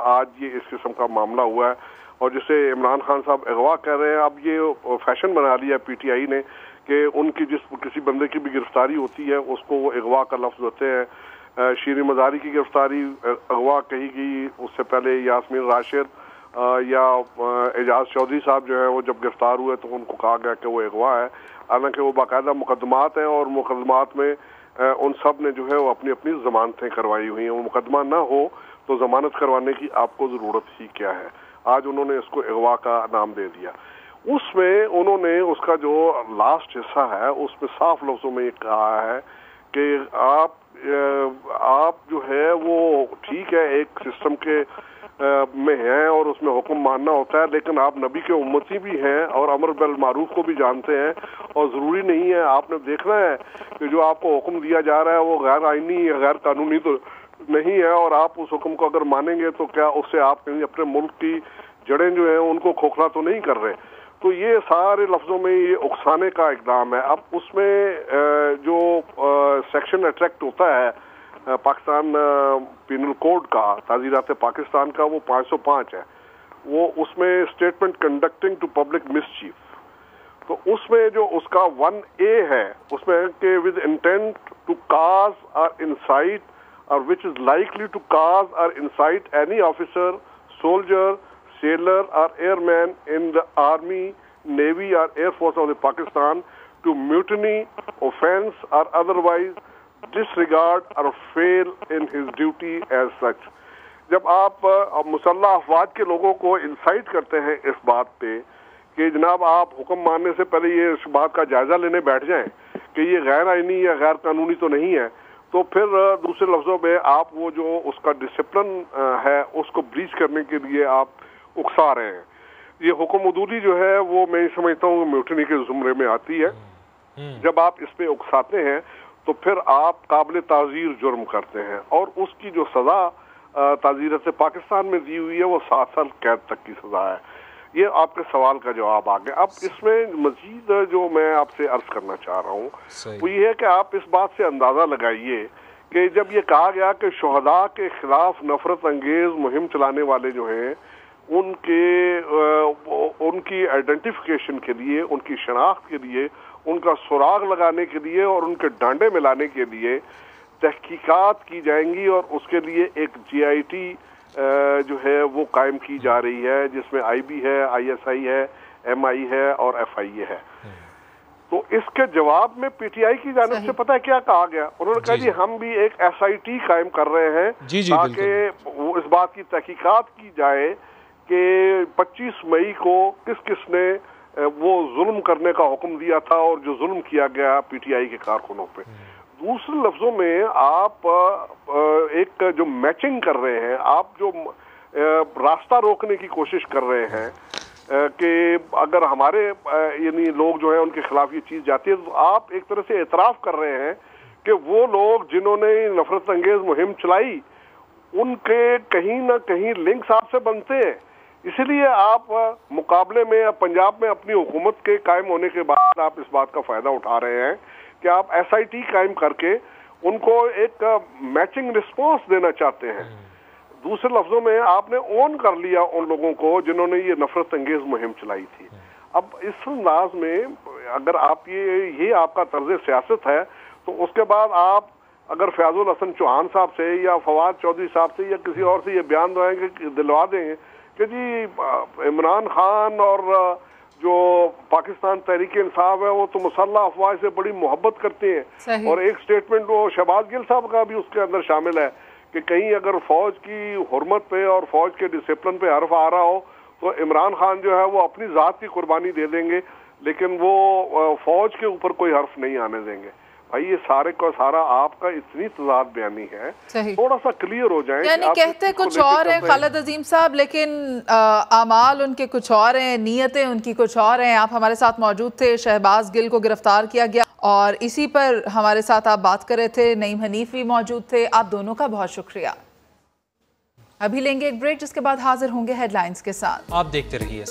आज ये इस किस्म का मामला हुआ है। और जिसे इमरान खान साहब अगवा कर रहे हैं, अब ये फैशन बना लिया पीटीआई ने कि उनकी किसी बंदे की भी गिरफ्तारी होती है उसको वो अगवा का लफ्ज़ होते हैं। शीरी मज़ारी की गिरफ्तारी अगवा कही गई, उससे पहले यास्मीन राशिद या एजाज चौधरी साहब जो है वो जब गिरफ्तार हुए तो उनको कहा गया कि वो अगवा है, हालांकि वो बाकायदा मुकदमात हैं और मुकदमात में उन सब ने जो है वो अपनी अपनी जमानतें करवाई हुई हैं। वो मुकदमा ना हो तो जमानत करवाने की आपको ज़रूरत ही क्या है। आज उन्होंने इसको अगवा का नाम दे दिया। उसमें उन्होंने उसका जो लास्ट हिस्सा है उसमें साफ लफ्ज़ों में ये कहा है कि आप जो है वो ठीक है एक सिस्टम के में हैं और उसमें हुक्म मानना होता है, लेकिन आप नबी के उम्मती भी हैं और अमर बिल मारूफ को भी जानते हैं और ज़रूरी नहीं है आपने देखना है कि जो आपको हुक्म दिया जा रहा है वो गैर आइनी या गैर कानूनी तो नहीं है, और आप उस हुक्म को अगर मानेंगे तो क्या उससे आप कहीं अपने मुल्क की जड़ें जो हैं उनको खोखला तो नहीं कर रहे। तो ये सारे लफ्ज़ों में ये उकसाने का इक़दाम है। अब उसमें जो सेक्शन अट्रैक्ट होता है पाकिस्तान पिनल कोड का, ताज़ीरात पाकिस्तान का, वो 505 है। वो उसमें statement conducting to public mischief, तो उसमें जो उसका 1A है उसमें कि विद इंटेंट टू काज और इंसाइट और विच इज लाइकली टू काज और insight any officer, soldier, sailor or airman in the army, navy or air force of the Pakistan to mutiny, offense or otherwise disregard or fail in his duty as such। जब आप मुसल्लह अफवाज के लोगों को insight करते हैं इस बात पे कि जनाब आप हुक्म मानने से पहले ये इस बात का जायजा लेने बैठ जाएं कि ये गैर आइनी या गैर कानूनी तो नहीं है, तो फिर दूसरे लफ्जों में आप वो जो उसका डिसिप्लिन है उसको ब्रीच करने के लिए आप उकसा रहे हैं। ये हुक्म उदूली जो है वो मैं समझता हूँ म्यूटनी के जुमरे में आती है। जब आप इस पे उकसाते हैं तो फिर आप काबिल ताज़ीर जुर्म करते हैं और उसकी जो सज़ा ताज़ीरत पाकिस्तान में दी हुई है वो 7 साल कैद तक की सज़ा है। ये आपके सवाल का जवाब आ गया। अब इसमें मजीद जो मैं आपसे अर्ज करना चाह रहा हूँ वो ये है कि आप इस बात से अंदाज़ा लगाइए कि जब ये कहा गया कि शुहदा के खिलाफ नफरत अंगेज मुहिम चलाने वाले जो हैं उनकी आइडेंटिफिकेशन के लिए, उनकी शनाख्त के लिए, उनका सुराग लगाने के लिए और उनके डांडे मिलाने के लिए तहकीकात की जाएंगी और उसके लिए एक GIT जो है वो कायम की जा रही है जिसमें IB है, ISI है, MI है और FIA है। तो इसके जवाब में PTI की जानिब से पता है क्या कहा गया? उन्होंने कहा जी हम भी एक SIT कायम कर रहे हैं ताकि वो इस बात की तहकीकात की जाए कि 25 मई को किस किस ने वो जुल्म करने का हुक्म दिया था और जो जुल्म किया गया PTI के कारकुनों पे। दूसरे लफ्जों में आप एक जो मैचिंग कर रहे हैं, आप जो रास्ता रोकने की कोशिश कर रहे हैं कि अगर हमारे यानी लोग जो है उनके खिलाफ ये चीज जाती है तो आप एक तरह से एतराफ कर रहे हैं कि वो लोग जिन्होंने नफरत अंगेज मुहिम चलाई उनके कहीं ना कहीं लिंक्स आपसे बनते हैं। इसलिए आप मुकाबले में पंजाब में अपनी हुकूमत के कायम होने के बाद आप इस बात का फायदा उठा रहे हैं कि आप SIT कायम करके उनको एक मैचिंग रिस्पॉन्स देना चाहते हैं। दूसरे लफ्जों में आपने ओन कर लिया उन लोगों को जिन्होंने ये नफरत अंगेज मुहिम चलाई थी। अब इस अंदाज में अगर आप ये आपका तर्ज सियासत है तो उसके बाद आप अगर फयाजुल हसन चौहान साहब से या फवाद चौधरी साहब से या किसी और से ये बयान दिलवा देंगे कि जी इमरान खान और जो पाकिस्तान तहरीक इंसाफ है वो तो मुसल्लह अफवाह से बड़ी मोहब्बत करते हैं और एक स्टेटमेंट वो शहबाज गिल साहब का भी उसके अंदर शामिल है कि कहीं अगर फौज की हुर्मत पे और फौज के डिसिप्लिन पे हर्फ आ रहा हो तो इमरान खान जो है वो अपनी जात की कुर्बानी दे देंगे लेकिन वो फौज के ऊपर कोई हर्फ नहीं आने देंगे। भाई ये सारे का सारा आपका इतनी तजाद बयानी है, थोड़ा सा क्लियर हो जाए। यानी कहते कुछ और है खालिद अजीम साहब लेकिन आमाल उनके कुछ और हैं, नीयतें उनकी कुछ और हैं। आप हमारे साथ मौजूद थे, शहबाज गिल को गिरफ्तार किया गया और इसी पर हमारे साथ आप बात कर रहे थे। नईम हनीफ भी मौजूद थे। आप दोनों का बहुत शुक्रिया। अभी लेंगे एक ब्रेक जिसके बाद हाजिर होंगे हेडलाइंस के साथ। आप देखते रहिए।